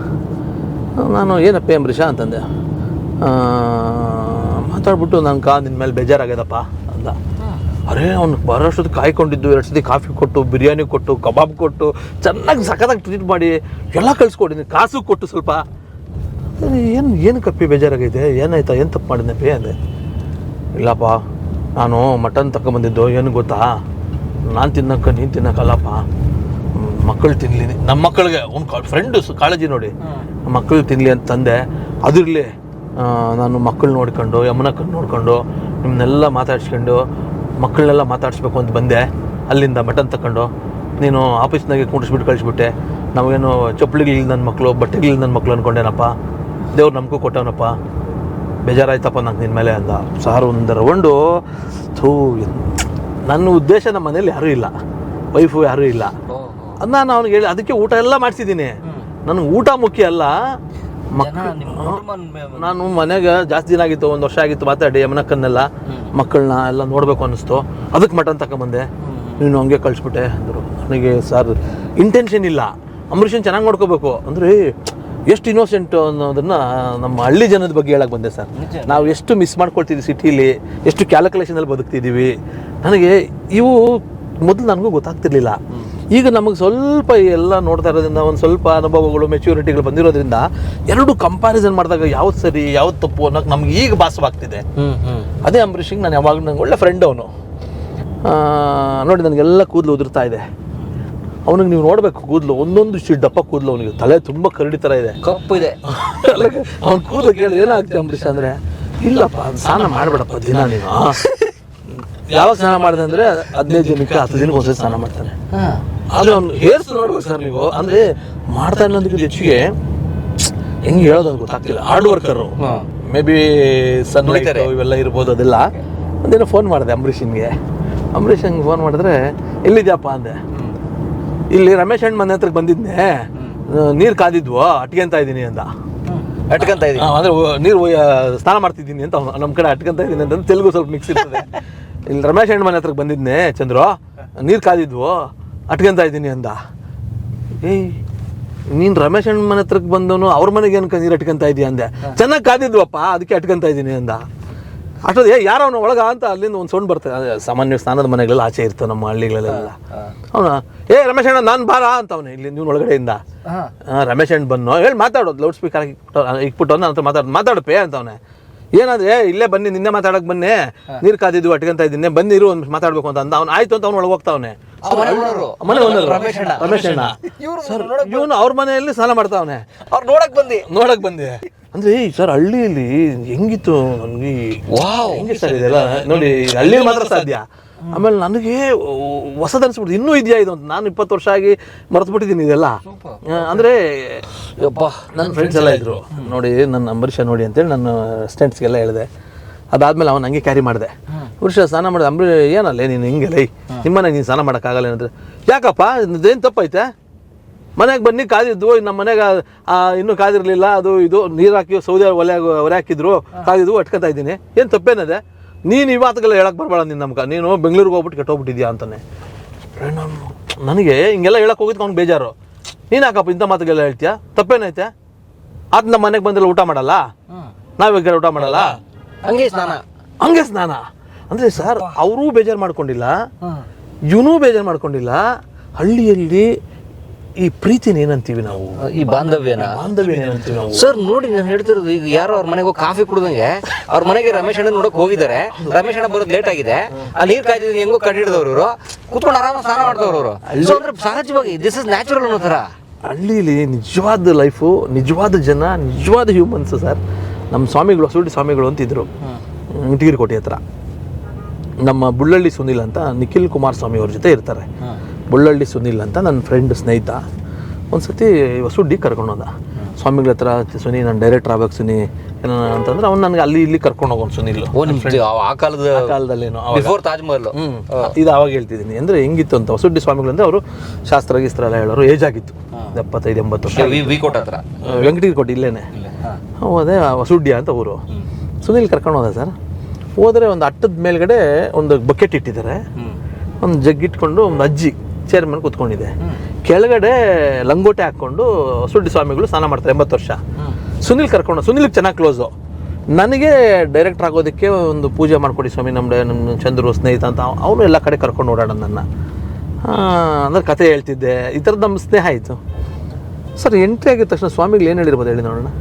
ನಾನು ಏನಪ್ಪ ಅಂಬರೀಷ ಅಂತಂದೆ. ಮಾತಾಡ್ಬಿಟ್ಟು ನನ್ನ ನಿನ್ನ ಮೇಲೆ ಬೇಜಾರಾಗ್ಯದಪ್ಪ ಅಂದ. ಅರೇ ಅವ್ನು ಬರೋಷ್ಟೊತ್ತು ಕಾಯ್ಕೊಂಡಿದ್ದು, 2 ಸತಿ ಕಾಫಿ ಕೊಟ್ಟು, ಬಿರಿಯಾನಿ ಕೊಟ್ಟು, ಕಬಾಬ್ ಕೊಟ್ಟು, ಚೆನ್ನಾಗಿ ಸಖತ್ತಾಗಿ ಟ್ರೀಟ್ ಮಾಡಿ ಎಲ್ಲ ಕಳಿಸ್ಕೊಟ್ಟಿದ್ದೀನಿ, ಕಾಸು ಕೊಟ್ಟು ಸ್ವಲ್ಪ. ಏನು ಕಪ್ಪಿ ಬೇಜಾರಾಗೈತೆ, ಏನಾಯ್ತಾ, ಏನು ತಪ್ಪು ಮಾಡಿದ್ನಪ್ಪಿ ಅಂದೆ. ಇಲ್ಲಪ್ಪ ನಾನು ಮಟನ್ ತಗೊಂಬಂದಿದ್ದು, ಏನು ಗೊತ್ತಾ, ನಾನು ತಿನ್ನಕ್ಕೆ ನೀನು ತಿನ್ನಕ್ಕಲ್ಲಪ್ಪ, ಮಕ್ಕಳು ತಿನ್ನಲಿ, ನಮ್ಮ ಮಕ್ಕಳಿಗೆ ಅವ್ನು ಫ್ರೆಂಡು ಕಾಳಜಿ ನೋಡಿ, ಮಕ್ಕಳು ತಿನ್ನಲಿ ಅಂತ ತಂದೆ. ಅದಿರಲಿ ನಾನು ಮಕ್ಕಳು ನೋಡ್ಕೊಂಡು, ಯಮುನಕ್ಕನ್ನು ನೋಡ್ಕೊಂಡು, ನಿಮ್ಮನ್ನೆಲ್ಲ ಮಾತಾಡ್ಸ್ಕೊಂಡು, ಮಕ್ಕಳನ್ನೆಲ್ಲ ಮಾತಾಡಿಸ್ಬೇಕು ಅಂತ ಬಂದೆ. ಅಲ್ಲಿಂದ ಮಟನ್ ತಗೊಂಡು ನೀನು ಆಫೀಸ್ನಾಗೆ ಕುಂಡಿಸ್ಬಿಟ್ಟು ಕಳಿಸ್ಬಿಟ್ಟೆ, ನಮಗೇನು ಚಪ್ಪಲಿಗಳಿಲ್ಲ ನನ್ನ ಮಕ್ಕಳು, ಬಟ್ಟೆಗಳಿಲ್ಲ ನನ್ನ ಮಕ್ಕಳು ಅಂದ್ಕೊಂಡೇನಪ್ಪ, ದೇವ್ರು ನಮಗೂ ಕೊಟ್ಟವನಪ್ಪ, ಬೇಜಾರಾಯ್ತಪ್ಪ ನಂಗೆ ನಿನ್ನ ಮೇಲೆ ಅಂದ. ಸಾರ್ ಒಂದು ರೌಂಡು ನನ್ನ ಉದ್ದೇಶ ನಮ್ಮ ಮನೇಲಿ ಯಾರೂ ಇಲ್ಲ, ವೈಫು ಯಾರೂ ಇಲ್ಲ. ಅದು ನಾನು ಅವ್ನಿಗೆ ಹೇಳಿ ಅದಕ್ಕೆ ಊಟ ಎಲ್ಲ ಮಾಡಿಸಿದ್ದೀನಿ. ನನಗೆ ಊಟ ಮುಖ್ಯ ಅಲ್ಲ, ನಾನು ಮನೆಗೆ ಜಾಸ್ತಿ ದಿನ ಆಗಿತ್ತು, 1 ವರ್ಷ ಆಗಿತ್ತು ಮಾತಾಡಿ ಯಮನಕ್ಕನ್ನೆಲ್ಲ ಮಕ್ಕಳನ್ನ ಎಲ್ಲ ನೋಡಬೇಕು ಅನ್ನಿಸ್ತು, ಅದಕ್ಕೆ ಮಟನ್ ತಗೊಂಬಂದೆ, ನೀನು ಹಂಗೆ ಕಳಿಸ್ಬಿಟ್ಟೆ ಅಂದರು. ನನಗೆ ಸರ್ ಇಂಟೆನ್ಷನ್ ಇಲ್ಲ, ಅಂಬರೀಷನ್ ಚೆನ್ನಾಗಿ ನೋಡ್ಕೋಬೇಕು ಅಂದರೆ ಎಷ್ಟು ಇನ್ನೋಸೆಂಟ್ ಅನ್ನೋದನ್ನು ನಮ್ಮ ಹಳ್ಳಿ ಜನದ ಬಗ್ಗೆ ಹೇಳಕ್ಕೆ ಬಂದೆ ಸರ್. ನಾವು ಎಷ್ಟು ಮಿಸ್ ಮಾಡ್ಕೊಳ್ತಿದ್ವಿ ಸಿಟೀಲಿ, ಎಷ್ಟು ಕ್ಯಾಲ್ಕುಲೇಷನಲ್ಲಿ ಬದುಕ್ತಿದ್ದೀವಿ. ನನಗೆ ಇವು ಮೊದಲು ನನಗೂ ಗೊತ್ತಾಗ್ತಿರ್ಲಿಲ್ಲ. ಈಗ ನಮಗೆ ಸ್ವಲ್ಪ ಎಲ್ಲ ನೋಡ್ತಾ ಇರೋದ್ರಿಂದ ಒಂದು ಸ್ವಲ್ಪ ಅನುಭವಗಳು, ಮೆಚ್ಯೂರಿಟಿಗಳು ಬಂದಿರೋದ್ರಿಂದ ಎರಡು ಕಂಪ್ಯಾರಿಸನ್ ಮಾಡಿದಾಗ ಯಾವ್ದು ಸರಿ ಯಾವ್ದು ತಪ್ಪು ಅನ್ನೋಕೆ ನಮ್ಗೆ ಈಗ ಭಾಸವಾಗ್ತಿದೆ. ಅದೇ ಅಂಬರೀಷಿಗೆ ನಾನು ಯಾವಾಗ ನಂಗೆ ಒಳ್ಳೆ ಫ್ರೆಂಡ್ ಅವನು. ನೋಡಿ ನನಗೆಲ್ಲ ಕೂದಲು ಉದುರ್ತಾ ಇದೆ, ಅವನಿಗೆ ನೀವು ನೋಡಬೇಕು ಕೂದಲು ಒಂದೊಂದು ದಪ್ಪ ಕೂದಲು, ಅವನಿಗೆ ತಲೆ ತುಂಬ ಕರಡಿ ಥರ ಇದೆ, ಕಪ್ಪು ಇದೆ. ಅವ್ನ ಕೂದಲು ಕೇಳಿ ಏನಾಗ್ತದೆ ಅಂಬರೀಷ್ ಅಂದರೆ, ಇಲ್ಲಪ್ಪ ಸ್ನಾನ ಮಾಡಬೇಡಪ್ಪ ದಿನ ನೀನು. ಯಾವಾಗ ಸ್ನಾನ ಮಾಡಿದೆ ಅಂದರೆ 15 ದಿನಕ್ಕೆ 10 ದಿನಕ್ಕೆ ಒಂದ್ಸರಿ ಸ್ನಾನ ಮಾಡ್ತಾನೆ. ಆದರೆ ಅವ್ನು ಹೇರ್ಸ್ ನೋಡ್ಬೇಕು ಸರ್ ನೀವು, ಅಂದರೆ ಮಾಡ್ತಾ ಅನ್ನೋದಕ್ಕಿಂತ ಹೆಚ್ಚಿಗೆ ಹೆಂಗೆ ಹೇಳೋದು ಅಂತ ಗೊತ್ತಾಗ್ತಿಲ್ಲ. Hard worker, may be sunlight ಇವೆಲ್ಲ ಇರ್ಬೋದು. ಅದೆಲ್ಲ ಒಂದೇನೋ ಫೋನ್ ಮಾಡಿದೆ ಅಂಬರೀಷನ್ಗೆ ಫೋನ್ ಮಾಡಿದ್ರೆ ಎಲ್ಲಿದ್ಯಪ್ಪ ಅಂದೆ. ಇಲ್ಲಿ ರಮೇಶ್ ಅಣ್ಣ ಮನೆ ಹತ್ರಕ್ಕೆ ಬಂದಿದ್ದೆ, ನೀರು ಕಾದಿದ್ವು ಅಟ್ಕೊಂತ ಇದ್ದೀನಿ ಅಂದ. ಅಟ್ಕೊಂತ ಇದ್ದೀನಿ ಅಂದರೆ ನೀರು ಸ್ನಾನ ಮಾಡ್ತಿದ್ದೀನಿ ಅಂತ ನಮ್ಮ ಕಡೆ ಅಟ್ಕೊಂತ ಇದ್ದೀನಿ ಅಂತ ತೆಲುಗು ಸ್ವಲ್ಪ ಮಿಕ್ಸ್ ಇರ್ತದೆ. ಇಲ್ಲಿ ರಮೇಶ್ ಅಣ್ಣ ಮನೆ ಹತ್ರಕ್ಕೆ ಬಂದಿದ್ದೆ ಚಂದ್ರು, ನೀರು ಕಾದಿದ್ವು ಅಟ್ಕೊಂತ ಇದ್ದೀನಿ ಅಂದ. ಏಯ್ ನೀನು ರಮೇಶ್ ಅಣ್ಣ ಮನೆ ಹತ್ರಕ್ಕೆ ಬಂದವನು ಅವ್ರ ಮನೆಗೆ ಏನಕ್ಕೆ ನೀರು ಅಟ್ಕೊಂತ ಇದೀಯ ಅಂದೆ. ಚೆನ್ನಾಗಿ ಕಾದಿದ್ವಪ್ಪ ಅದಕ್ಕೆ ಅಟ್ಕೊಂತ ಇದ್ದೀನಿ ಅಂದ. ಅಷ್ಟೊಂದು ಯಾರೋ ಅವನು ಒಳಗ ಅಂತ ಅಲ್ಲಿಂದ ಒಂದು ಸೌಂಡ್ ಬರ್ತದೆ. ಸಾಮಾನ್ಯ ಸ್ನಾನದ ಮನೆಗಳೆಲ್ಲ ಆಚೆ ಇರ್ತವೆ ನಮ್ಮ ಹಳ್ಳಿಗಳಲ್ಲೆಲ್ಲ. ಅವನು ರಮೇಶ್ ಅಣ್ಣ ನಾನು ಬಾರ ಅಂತ ಅವನು ಇಲ್ಲಿ ನೀವು ಒಳಗಡೆಯಿಂದ. ರಮೇಶ್ ಅಣ್ಣ ಬಂದು ಹೇಳಿ ಮಾತಾಡೋದು, ಲೌಡ್ ಸ್ಪೀಕರ್ ಇಕ್ಬಿಟ್ಟು ನನ್ನ ಹತ್ರ ಮಾತಾಡಪ್ಪೇ ಅಂತ ಅವನೇ. ಏನಾದ್ರೆ ಇಲ್ಲೇ ಬನ್ನಿ, ನಿನ್ನೆ ಮಾತಾಡಕ್ಕೆ ಬನ್ನಿ, ನೀರು ಕಾದಿದ್ವು ಅಟ್ಕೊಂತ ಇದ್ದೀನಿ, ಬನ್ನಿರು ಒಂದು ಮಾತಾಡ್ಬೇಕು ಅಂತ ಅಂದ. ಅವ್ನು ಆಯ್ತು ಅಂತ ಅವ್ನು ಒಳಗೆ ಹೋಗ್ತಾವನೆ. ಮನೆ ರಮೇಶ್ ಅಣ್ಣ ಸರ್, ಇವನು ಅವ್ರ ಮನೆಯಲ್ಲಿ ಸ್ನಾನ ಮಾಡ್ತಾವನೆ. ಅವ್ರು ನೋಡಕ್ ಬಂದೆ ಅಂದ್ರೆ ಸರ್ ಹಳ್ಳಿಯಲ್ಲಿ ಹೆಂಗಿತ್ತು ನನಗೆ, ಹೆಂಗೆ ಸರ್ ಇದೆಲ್ಲ ನೋಡಿ, ಹಳ್ಳಿಯಲ್ಲಿ ಮಾತ್ರ ಸಾಧ್ಯ. ಆಮೇಲೆ ನನಗೆ ಹೊಸದನ್ಸ್ಬಿಡ್ತು, ಇನ್ನೂ ಇದೆಯಾ ಇದು ಅಂತ. ನಾನು 20 ವರ್ಷ ಆಗಿ ಮರೆತು ಬಿಟ್ಟಿದ್ದೀನಿ ಇದೆಲ್ಲ. ಅಂದರೆ ನನ್ನ ಫ್ರೆಂಡ್ಸ್ ಎಲ್ಲ ಇದ್ರು ನೋಡಿ, ನನ್ನ ಅಂಬರೀಷ ನೋಡಿ ಅಂತೇಳಿ ನನ್ನ ಸ್ಟೆಂಟ್ಸ್ಗೆಲ್ಲ ಹೇಳಿದೆ. ಅದಾದ್ಮೇಲೆ ಅವನು ಹಂಗೆ ಕ್ಯಾರಿ ಮಾಡಿದೆ. ವರ್ಷ ಸ್ನಾನ ಮಾಡಿದೆ. ಅಂಬರೀಷ್ ಏನಲ್ಲ ನೀನು ಹಿಂಗೆ ಲೈ ನಿಮ್ಮನೆಗೆ ನೀನು ಸ್ನಾನ ಮಾಡೋಕ್ಕಾಗಲ್ಲ ಏನಂದ್ರೆ, ಯಾಕಪ್ಪ ಇದೇನು ತಪ್ಪೈತೆ, ಮನೆಗೆ ಬನ್ನಿ ಕಾದಿದ್ವು, ನಮ್ಮ ಮನೆಗೆ ಇನ್ನೂ ಕಾದಿರಲಿಲ್ಲ, ಅದು ಇದು ನೀರು ಹಾಕಿ ಸೌದೆ ಒಲೆ ಹಾಕಿದ್ರು, ಕಾದಿದ್ವು ಅಟ್ಕೊತಾ ಇದ್ದೀನಿ, ಏನು ತಪ್ಪೇನದೆ, ನೀನು ಈ ಮಾತುಗೆಲ್ಲ ಹೇಳಕ್ಕೆ ಬರಬೇಡ, ನಿನ್ನ ನಮ್ಗೆ ನೀನು ಬೆಂಗಳೂರಿಗೆ ಹೋಗ್ಬಿಟ್ಟು ಕೆಟ್ಟೋಗ್ಬಿಟ್ಟಿದ್ಯಾ ಅಂತಾನೆ. ನನಗೆ ಹಿಂಗೆಲ್ಲ ಹೇಳಕ್ಕೆ ಹೋಗಿದ್ದು ಅವ್ನಿಗೆ ಬೇಜಾರು. ನೀನು ಯಾಕಪ್ಪ ಇಂಥ ಮಾತುಗೆಲ್ಲ ಹೇಳ್ತೀಯಾ, ತಪ್ಪೇನೈತೆ, ಅದು ನಮ್ಮ ಮನೆಗೆ ಬಂದೆಲ್ಲ ಊಟ ಮಾಡಲ್ಲ, ನಾವೀಗ ಊಟ ಮಾಡಲ್ಲ, ಹಂಗೆ ಸ್ನಾನ ಅಂದರೆ ಸರ್ ಅವರೂ ಬೇಜಾರು ಮಾಡ್ಕೊಂಡಿಲ್ಲ, ಇವನೂ ಬೇಜಾರು ಮಾಡ್ಕೊಂಡಿಲ್ಲ. ಹಳ್ಳಿಯಲ್ಲಿ ಈ ಪ್ರೀತಿನ ಏನಂತೀವಿ ನಾವು, ಈ ಬಾಂಧವ್ಯನ ಏನಂತೀವಿ ನಾವು ಸರ್. ನೋಡಿ ನಾನು ಹೇಳ್ತಿರೋದು, ಈಗ ಯಾರೋ ಅವ್ರ ಮನೆಗೆ ಹೋಗಿ ಕಾಫಿ ಕುಡ್ದಂಗೆ ಅವ್ರ ಮನೆಗೆ ರಮೇಶ್ ಅಣ್ಣ ನೋಡಕ್ ಹೋಗಿದ್ದಾರೆ. ರಮೇಶ್ ಅಣ್ಣ ಬರೋದು ಲೇಟ್ ಆಗಿದೆ, ಆ ನೀರ್ ಕಾಯ್ದಿದ್ದೀನಿ ಹೆಂಗೋ ಕಂಡಿಡಿದವ್ರು ಇವರು, ಕೂತ್ಕೊಂಡು ಆರಾಮ ಸ್ನಾನ ಮಾಡ್ದವ್ರು ಅವರು. ಅಂದ್ರೆ ಸಹಜವಾಗಿ ದಿಸ್ ಇಸ್ ನ್ಯಾಚುರಲ್ ಅನ್ನೋ ಥರ. ಹಳ್ಳಿಲಿ ನಿಜವಾದ ಲೈಫು, ನಿಜವಾದ ಜನ, ನಿಜವಾದ ಹ್ಯೂಮನ್ಸ್ ಸರ್. ನಮ್ಮ ಸ್ವಾಮಿಗಳು, ಹೊಸೂಡಿ ಸ್ವಾಮಿಗಳು ಅಂತಿದ್ರು ಟಿಗಿರಿಕೋಟೆ ಹತ್ರ. ನಮ್ಮ ಬುಳ್ಳಳ್ಳಿ ಸುನಿಲ್ ಅಂತ ನಿಖಿಲ್ ಕುಮಾರಸ್ವಾಮಿ ಅವ್ರ ಜೊತೆ ಇರ್ತಾರೆ. ಬುಳ್ಳಳ್ಳಿ ಸುನಿಲ್ ಅಂತ ನನ್ನ ಫ್ರೆಂಡ್ ಸ್ನೇಹಿತ ಒಂದು ಸತಿ ಹೊಸೂಡಿ ಕರ್ಕೊಂಡು ಹೋದ ಸ್ವಾಮಿಗಳ ಹತ್ರ. ಸುನಿ ನಾನು ಡೈರೆಕ್ಟರ್ ಆಗ್ಬೇಕು ಸುನಿ ಏನೋ ಅಂತಂದ್ರೆ ಅವ್ನು ನನಗೆ ಅಲ್ಲಿ ಇಲ್ಲಿ ಕರ್ಕೊಂಡು ಹೋಗೋನು ಸುನಿಲ್. ಆ ಕಾಲದಲ್ಲೇನೋ ತಾಜ್ ಮಹಲ್ ಇದು ಆವಾಗ ಹೇಳ್ತಿದ್ದೀನಿ. ಅಂದರೆ ಹೆಂಗಿತ್ತು ಅಂತ, ಹೊಸೂಡಿ ಸ್ವಾಮಿಗಳು ಅಂದರೆ ಅವರು ಶಾಸ್ತ್ರ ಗೀಸ್ತ್ರ ಎಲ್ಲ ಹೇಳೋರು. ಏಜ್ ಆಗಿತ್ತು 75-80 ವರ್ಷ. ವೆಂಕಟಗಿರಿಕೋಟೆ ಇಲ್ಲೇನೆ ಹೋದೆ, ಹೊಸೂಡ್ಯ ಅಂತ ಊರು. ಸುನಿಲ್ ಕರ್ಕೊಂಡು ಹೋದ ಸರ್. ಹೋದರೆ ಒಂದು ಅಟ್ಟದ ಮೇಲ್ಗಡೆ ಒಂದು ಬಕೆಟ್ ಇಟ್ಟಿದ್ದಾರೆ, ಒಂದು ಜಗ್ ಇಟ್ಕೊಂಡು ಒಂದು ಅಜ್ಜಿ ಚೇರ್ ಮೇಲೆ ಕೂತ್ಕೊಂಡಿದೆ. ಕೆಳಗಡೆ ಲಂಗೋಟೆ ಹಾಕ್ಕೊಂಡು ಸುಡ್ಡಿ ಸ್ವಾಮಿಗಳು ಸ್ನಾನ ಮಾಡ್ತಾರೆ, 80 ವರ್ಷ. ಸುನಿಲ್ ಕರ್ಕೊಂಡು, ಸುನಿಲ್ಗೆ ಚೆನ್ನಾಗಿ ಕ್ಲೋಸು. ನನಗೆ ಡೈರೆಕ್ಟರ್ ಆಗೋದಕ್ಕೆ ಒಂದು ಪೂಜೆ ಮಾಡಿಕೊಡಿ ಸ್ವಾಮಿ, ನಮ್ಮ ಚಂದ್ರು ಸ್ನೇಹಿತ ಅಂತ ಅವನು ಎಲ್ಲ ಕಡೆ ಕರ್ಕೊಂಡು ಓಡಾಡೋಣ ನನ್ನ. ಅಂದ್ರೆ ಕತೆ ಹೇಳ್ತಿದ್ದೆ, ಈ ಥರದ್ದು ನಮ್ಮ ಸ್ನೇಹ ಆಯಿತು ಸರ್. ಎಂಟ್ರಿ ಆಗಿದ ತಕ್ಷಣ ಸ್ವಾಮಿಗಳು ಏನು ಹೇಳಿರ್ಬೋದು ಹೇಳಿ ನೋಡೋಣ.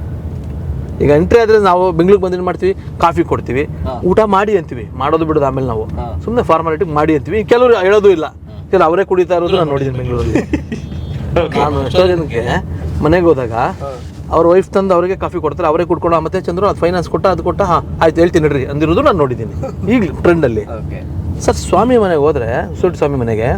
ಈಗ ಎಂಟ್ರಿ ಆದರೆ ನಾವು ಬೆಂಗಳೂರಿಗೆ ಬಂದು ಏನು ಮಾಡ್ತೀವಿ, ಕಾಫಿ ಕೊಡ್ತೀವಿ, ಊಟ ಮಾಡಿ ಅಂತೀವಿ, ಮಾಡೋದು ಬಿಡೋದು ಆಮೇಲೆ ನಾವು ಸುಮ್ಮನೆ ಫಾರ್ಮಾಲಿಟಿ ಮಾಡಿ ಅಂತೀವಿ. ಕೆಲವರು ಹೇಳೋದು ಇಲ್ಲ, ಕೆಲವು ಅವರೇ ಕುಡಿತಾ ಇರೋದು ನಾನು ನೋಡಿದ್ದೀನಿ ಬೆಂಗಳೂರಲ್ಲಿ. ನಾನು ಎಷ್ಟೋ ಜನಕ್ಕೆ ಮನೆಗೆ ಹೋದಾಗ ಅವ್ರ ವೈಫ್ ತಂದು ಅವರಿಗೆ ಕಾಫಿ ಕೊಡ್ತಾರೆ, ಅವರೇ ಕುಡ್ಕೊಂಡು ಮತ್ತೆ ಚಂದ್ರು ಅದು ಫೈನಾನ್ಸ್ ಕೊಟ್ಟ ಅದು ಕೊಟ್ಟ, ಹಾಂ ಆಯ್ತು ಹೇಳ್ತೀನಿ ನಡ್ರಿ ಅಂದಿರೋದು ನಾನು ನೋಡಿದ್ದೀನಿ ಈಗ ಟ್ರೆಂಡಲ್ಲಿ. ಸರ್ ಸ್ವಾಮಿ ಮನೆಗೆ ಹೋದರೆ, ಸುಟ್ಟು ಸ್ವಾಮಿ ಮನೆಗೆ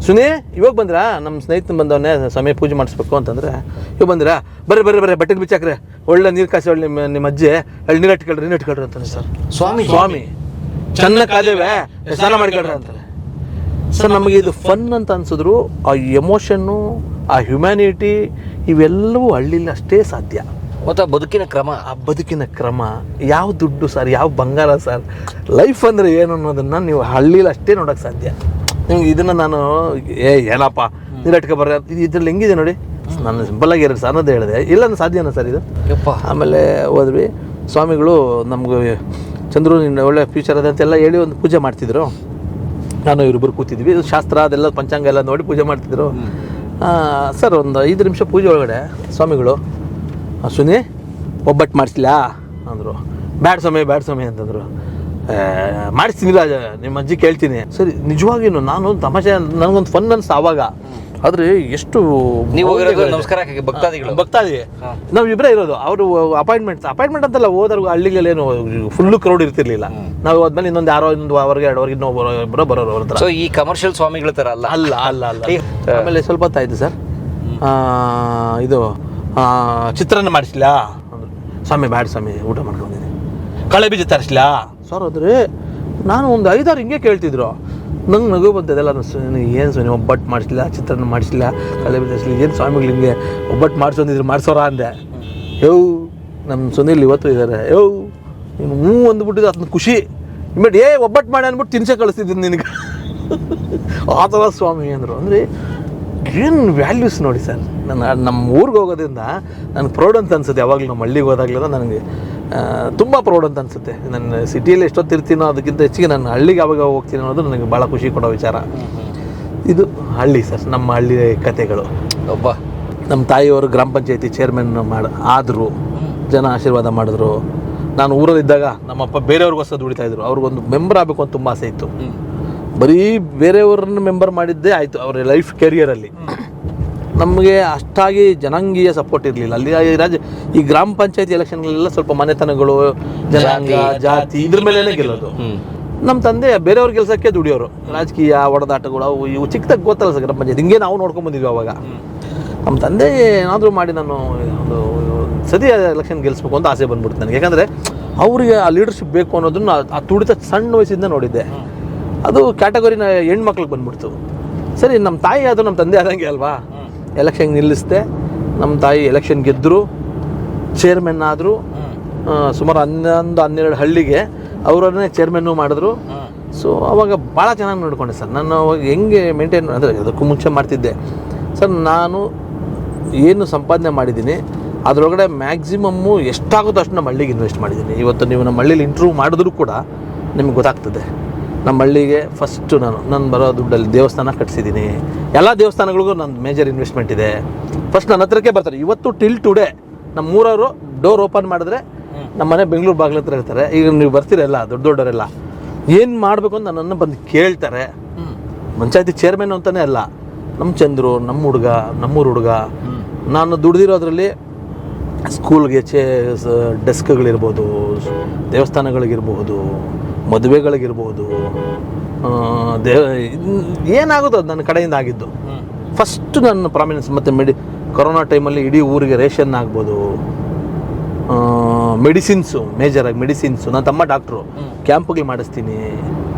ಸುನಿ ಇವಾಗ ಬಂದ್ರಾ ನಮ್ಮ ಸ್ನೇಹಿತನ ಬಂದವನ್ನೇ ಸಮಯ ಪೂಜೆ ಮಾಡಿಸ್ಬೇಕು ಅಂತಂದರೆ ಇವಾಗ ಬಂದಿರಾ ಬರ್ರಿ ಬಟ್ಟೆಗೆ ಬಿಚ್ಚಾಕ್ರೆ ಒಳ್ಳೆ ನೀರು ಕಾಸಿ ಒಳ್ಳೆ ನಿಮ್ಮ ಅಜ್ಜಿ ಅಲ್ಲಿ ನೀರು ಇಟ್ಕೊಳ್ರಿ ಅಂತಾನೆ ಸರ್. ಸ್ವಾಮಿ ಚೆನ್ನಾಗಿ ಕಾದೇವೆ ಸ್ನಾನ ಮಾಡಿಕೊಳ್ರಿ ಅಂತಾರೆ ಸರ್. ನಮಗೆ ಇದು ಫನ್ ಅಂತ ಅನ್ಸಿದ್ರು ಆ ಎಮೋಷನ್ನು ಆ ಹ್ಯುಮ್ಯಾನಿಟಿ ಇವೆಲ್ಲವೂ ಹಳ್ಳಿಲಿ ಅಷ್ಟೇ ಸಾಧ್ಯ. ಮತ್ತು ಬದುಕಿನ ಕ್ರಮ, ಆ ಬದುಕಿನ ಕ್ರಮ ಯಾವ ದುಡ್ಡು ಸರ್, ಯಾವ ಬಂಗಾರ ಸರ್, ಲೈಫ್ ಅಂದರೆ ಏನು ಅನ್ನೋದನ್ನು ನೀವು ಹಳ್ಳಿಲಿ ಅಷ್ಟೇ ನೋಡೋಕ್ಕೆ ಸಾಧ್ಯ. ನಿಮ್ಗೆ ಇದನ್ನು ನಾನು ಏನಪ್ಪ ನೀರಟ್ಕೆ ಬರ್ರಿ ಇದ್ರಲ್ಲಿ ಹೆಂಗಿದೆ ನೋಡಿ, ನಾನು ಸಿಂಪಲ್ಲಾಗಿ 2 ಸಾನದ ಹೇಳಿದೆ, ಇಲ್ಲ ನಾನು ಸಾಧ್ಯನಾ ಸರ್ ಇದು. ಆಮೇಲೆ ಹೋದ್ವಿ, ಸ್ವಾಮಿಗಳು ನಮ್ಗೆ ಚಂದ್ರು ಒಳ್ಳೆ ಫ್ಯೂಚರ್ ಅದ ಅಂತೆಲ್ಲ ಹೇಳಿ ಒಂದು ಪೂಜೆ ಮಾಡ್ತಿದ್ರು. ನಾನು ಇವ್ರಿಬ್ಬರು ಕೂತಿದ್ವಿ, ಇದು ಶಾಸ್ತ್ರ ಅದೆಲ್ಲ ಪಂಚಾಂಗ ಎಲ್ಲ ನೋಡಿ ಪೂಜೆ ಮಾಡ್ತಿದ್ರು ಸರ್. ಒಂದು 5 ನಿಮಿಷ ಪೂಜೆ ಒಳಗಡೆ ಸ್ವಾಮಿಗಳು ಸುನಿ ಒಬ್ಬಟ್ಟು ಮಾಡಿಸ್ಲ ಅಂದರು. ಬ್ಯಾಡ್ ಸ್ವಾಮಿ ಅಂತಂದರು. ಮಾಡಿಸ್ತೀನಿ ರಾಜ, ನಿಮ್ಮ ಅಜ್ಜಿ ಕೇಳ್ತೀನಿ. ಸರಿ, ನಿಜವಾಗಿಯೂ ನಾನು ತಮಾಷೆ ನನಗೊಂದು ಫನ್ ಅನ್ಸ್ತು ಆವಾಗ. ಆದರೆ ಎಷ್ಟು ನೀವು ನಮಸ್ಕಾರ ಭಕ್ತಾದಿ ನಾವು ಇಬ್ಬರೇ ಇರೋದು. ಅವರು ಅಪಾಯಿಂಟ್ಮೆಂಟ್ ಅಂತಲ್ಲ, ಹೋದವ್ರು ಹಳ್ಳಿಗಳೇನು ಫುಲ್ಲು ಕ್ರೌಡ್ ಇರ್ತಿರ್ಲಿಲ್ಲ. ನಾವು ಹೋದ್ಮೇಲೆ ಇನ್ನೊಂದು ಯಾರೋ ಇನ್ನೊಂದು ಅವರಿಗೆ 2 ಅವರಿಗೆ ಇನ್ನೊಬ್ಬರು ಬರೋರು ಅವ್ರ ಥರ. ಸೊ ಈ ಕಮರ್ಷಿಯಲ್ ಸ್ವಾಮಿಗಳ ಥರ ಅಲ್ಲ. ಆಮೇಲೆ ಸ್ವಲ್ಪ ಹೊತ್ತಾಯ್ತು ಸರ್, ಇದು ಚಿತ್ರಾನ್ನ ಮಾಡಿಸ್ಲಾ ಅಂದರು. ಸ್ವಾಮಿ ಬ್ಯಾಡ ಸ್ವಾಮಿ, ಊಟ ಮಾಡ್ಕೊಂಡಿದ್ದೀನಿ. ಕಳೆ ಬೀಜ ತರಿಸ್ಲಾ ಸರ್ ಅಂದರೆ ನಾನು ಒಂದು 5-6 ಹಿಂಗೆ ಕೇಳ್ತಿದ್ರು. ನಂಗೆ ನಗು ಬಂತದೆಲ್ಲ. ಏನು ಸ್ವಾಮಿ ಒಬ್ಬಟ್ಟು ಮಾಡಿಸ್ಲಿಲ್ಲ, ಚಿತ್ರಾನ್ನ ಮಾಡಿಸ್ಲಿಲ್ಲ, ಕಳೆ ಬೀಜ ತರಿಸ್ಲಿಲ್ಲ, ಏನು ಸ್ವಾಮಿಗಳು ಹಿಂಗೆ ಒಬ್ಬಟ್ಟು ಮಾಡಿಸೋದಿದ್ರು ಮಾಡಿಸೋರ ಅಂದೆ. ನಮ್ಮ ಸುನೀಲ್ ಇವತ್ತು ಇದ್ದಾರೆ. ನೀನು ಹ್ಞೂ ಅಂದ್ಬಿಟ್ಟಿದ್ದು ಅದನ್ನ ಖುಷಿ. ಒಬ್ಬಟ್ಟು ಮಾಡಿ ಅಂದ್ಬಿಟ್ಟು ತಿನ್ಸೆ ಕಳಿಸ್ತಿದ್ದೀನಿ ನಿನಗೆ ಆ ಥರ ಸ್ವಾಮಿ ಅಂದರು. ಅಂದರೆ ಏನು ವ್ಯಾಲ್ಯೂಸ್ ನೋಡಿ ಸರ್. ನಮ್ಮ ಊರಿಗೆ ಹೋಗೋದ್ರಿಂದ ನನಗೆ ಪ್ರೌಡ್ ಅಂತ ಅನ್ಸುತ್ತೆ. ಯಾವಾಗಲೂ ನಮ್ಮ ಹಳ್ಳಿಗೆ ಹೋದಾಗಲೂ ನನಗೆ ತುಂಬ ಪ್ರೌಡ್ ಅಂತ ಅನಿಸುತ್ತೆ. ನನ್ನ ಸಿಟಿಯಲ್ಲಿ ಎಷ್ಟೊತ್ತಿರ್ತೀನೋ ಅದಕ್ಕಿಂತ ಹೆಚ್ಚಿಗೆ ನಾನು ಹಳ್ಳಿಗೆ ಯಾವಾಗ ಹೋಗ್ತೀನಿ ಅನ್ನೋದು ನನಗೆ ಭಾಳ ಖುಷಿ ಕೊಡೋ ವಿಚಾರ. ಇದು ಹಳ್ಳಿ ಸರ್, ನಮ್ಮ ಹಳ್ಳಿ ಕಥೆಗಳು. ನಮ್ಮ ತಾಯಿಯವರು ಗ್ರಾಮ ಪಂಚಾಯತಿ ಚೇರ್ಮನ್ ಆದರು, ಜನ ಆಶೀರ್ವಾದ ಮಾಡಿದ್ರು. ನಾನು ಊರಲ್ಲಿದ್ದಾಗ ನಮ್ಮಪ್ಪ ಬೇರೆಯವ್ರಿಗೋಸ್ಕರ ದುಡಿತಾಯಿದ್ರು. ಅವ್ರಿಗೊಂದು ಮೆಂಬರ್ ಆಗಬೇಕು ಅಂತ ತುಂಬ ಆಸೆ ಇತ್ತು. ಬರೀ ಬೇರೆಯವ್ರನ್ನ ಮೆಂಬರ್ ಮಾಡಿದ್ದೇ ಆಯಿತು ಅವರ ಲೈಫ್ ಕೆರಿಯರಲ್ಲಿ. ನಮಗೆ ಅಷ್ಟಾಗಿ ಜನಾಂಗೀಯ ಸಪೋರ್ಟ್ ಇರಲಿಲ್ಲ ಅಲ್ಲಿ. ಈ ಗ್ರಾಮ ಪಂಚಾಯತಿ ಎಲೆಕ್ಷನ್ಗಳೆಲ್ಲ ಸ್ವಲ್ಪ ಮನೆತನಗಳು, ಜನಾಂಗ, ಜಾತಿ ಇದ್ರ ಮೇಲೇ ಗೆಲ್ಲೋದು. ನಮ್ಮ ತಂದೆ ಬೇರೆಯವ್ರ ಕೆಲಸಕ್ಕೆ ದುಡಿಯೋರು. ರಾಜಕೀಯ ಒಡದಾಟಗಳು ಇವು ಚಿಕ್ಕದಾಗ ಗೊತ್ತಲ್ಲ ಸರ್, ಗ್ರಾಮ ಪಂಚಾಯತ್ ಹಿಂಗೆ ನಾವು ನೋಡ್ಕೊಂಡ್ಬಂದಿದ್ವಿ ಅವಾಗ. ನಮ್ಮ ತಂದೆ ಏನಾದರೂ ಮಾಡಿ ನಾನು ಒಂದು ಸತಿ ಎಲೆಕ್ಷನ್ ಗೆಲ್ಲಿಸ್ಬೇಕು ಅಂತ ಆಸೆ ಬಂದ್ಬಿಡ್ತು ನನಗೆ. ಯಾಕಂದರೆ ಅವರಿಗೆ ಆ ಲೀಡರ್ಶಿಪ್ ಬೇಕು ಅನ್ನೋದನ್ನು ಆ ತುಡಿತ ಸಣ್ಣ ವಯಸ್ಸಿಂದ ನೋಡಿದ್ದೆ. ಅದು ಕ್ಯಾಟಗರಿನ ಹೆಣ್ಮಕ್ಳಿಗೆ ಬಂದ್ಬಿಡ್ತು. ಸರಿ, ನಮ್ಮ ತಾಯಿ ಆದರೂ ನಮ್ಮ ತಂದೆ ಆದಂಗೆ ಅಲ್ವಾ, ಎಲೆಕ್ಷನ್ ನಿಲ್ಲಿಸ್ದೆ. ನಮ್ಮ ತಾಯಿ ಎಲೆಕ್ಷನ್ ಗೆದ್ದರು, ಚೇರ್ಮನ್ ಆದರು. ಸುಮಾರು 11-12 ಹಳ್ಳಿಗೆ ಅವರನ್ನೇ ಚೇರ್ಮನ್ನು ಮಾಡಿದ್ರು. ಸೊ ಅವಾಗ ಭಾಳ ಚೆನ್ನಾಗಿ ನೋಡಿಕೊಂಡೆ ಸರ್. ನಾನು ಅವಾಗ ಹೆಂಗೆ ಮೇಂಟೈನ್ ಅಂದರೆ ಅದಕ್ಕೂ ಮುಂಚೆ ಮಾಡ್ತಿದ್ದೆ ಸರ್. ನಾನು ಏನು ಸಂಪಾದನೆ ಮಾಡಿದ್ದೀನಿ ಅದರೊಳಗಡೆ ಮ್ಯಾಕ್ಸಿಮಮ್ಮು ಎಷ್ಟಾಗುತ್ತೋ ಅಷ್ಟು ನಮ್ಮ ಹಳ್ಳಿಗೆ ಇನ್ವೆಸ್ಟ್ ಮಾಡಿದ್ದೀನಿ. ಇವತ್ತು ನೀವು ನಮ್ಮ ಹಳ್ಳಿಲಿ ಇಂಟ್ರ್ವ್ಯೂ ಮಾಡಿದ್ರೂ ಕೂಡ ನಿಮ್ಗೆ ಗೊತ್ತಾಗ್ತದೆ. ನಮ್ಮ ಹಳ್ಳಿಗೆ ಫಸ್ಟು ನಾನು ಬರೋ ದುಡ್ಡಲ್ಲಿ ದೇವಸ್ಥಾನ ಕಟ್ಸಿದ್ದೀನಿ. ಎಲ್ಲ ದೇವಸ್ಥಾನಗಳಿಗೂ ನನ್ನ ಮೇಜರ್ ಇನ್ವೆಸ್ಟ್ಮೆಂಟ್ ಇದೆ. ಫಸ್ಟ್ ನನ್ನ ಹತ್ರಕ್ಕೆ ಬರ್ತಾರೆ. ಇವತ್ತು ಟಿಲ್ ಟುಡೇ ನಮ್ಮ ಊರವರು ಡೋರ್ ಓಪನ್ ಮಾಡಿದ್ರೆ ನಮ್ಮ ಮನೆ ಬೆಂಗಳೂರು ಬಾಗಿಲ ಹತ್ರ ಇರ್ತಾರೆ. ಈಗ ನೀವು ಬರ್ತೀರಲ್ಲ ದೊಡ್ಡವರೆಲ್ಲ ಏನು ಮಾಡಬೇಕು ಅಂತ ನನ್ನನ್ನು ಬಂದು ಕೇಳ್ತಾರೆ. ಪಂಚಾಯತಿ ಚೇರ್ಮನ್ ಅಂತಲೇ ಅಲ್ಲ, ನಮ್ಮ ಚಂದ್ರು, ನಮ್ಮ ಹುಡುಗ, ನಮ್ಮೂರು ಹುಡುಗ. ನಾನು ದುಡ್ದಿರೋದ್ರಲ್ಲಿ ಸ್ಕೂಲ್ಗೆ ಡೆಸ್ಕ್ಗಳಿರ್ಬೋದು, ದೇವಸ್ಥಾನಗಳಿಗಿರ್ಬೋದು, ಮದುವೆಗಳಿಗಿರ್ಬೋದು, ಏನಾಗೋದು ಅದು ನನ್ನ ಕಡೆಯಿಂದ ಆಗಿದ್ದು. ಫಸ್ಟ್ ನನ್ನ ಪ್ರಾಮಿನೆನ್ಸ್. ಮತ್ತು ಕೊರೋನಾ ಟೈಮಲ್ಲಿ ಇಡೀ ಊರಿಗೆ ರೇಷನ್ ಆಗ್ಬೋದು, ಮೆಡಿಸಿನ್ಸು, ಮೇಜರಾಗಿ ಮೆಡಿಸಿನ್ಸು. ನನ್ನ ತಮ್ಮ ಡಾಕ್ಟ್ರು, ಕ್ಯಾಂಪ್ಗಳು ಮಾಡಿಸ್ತೀನಿ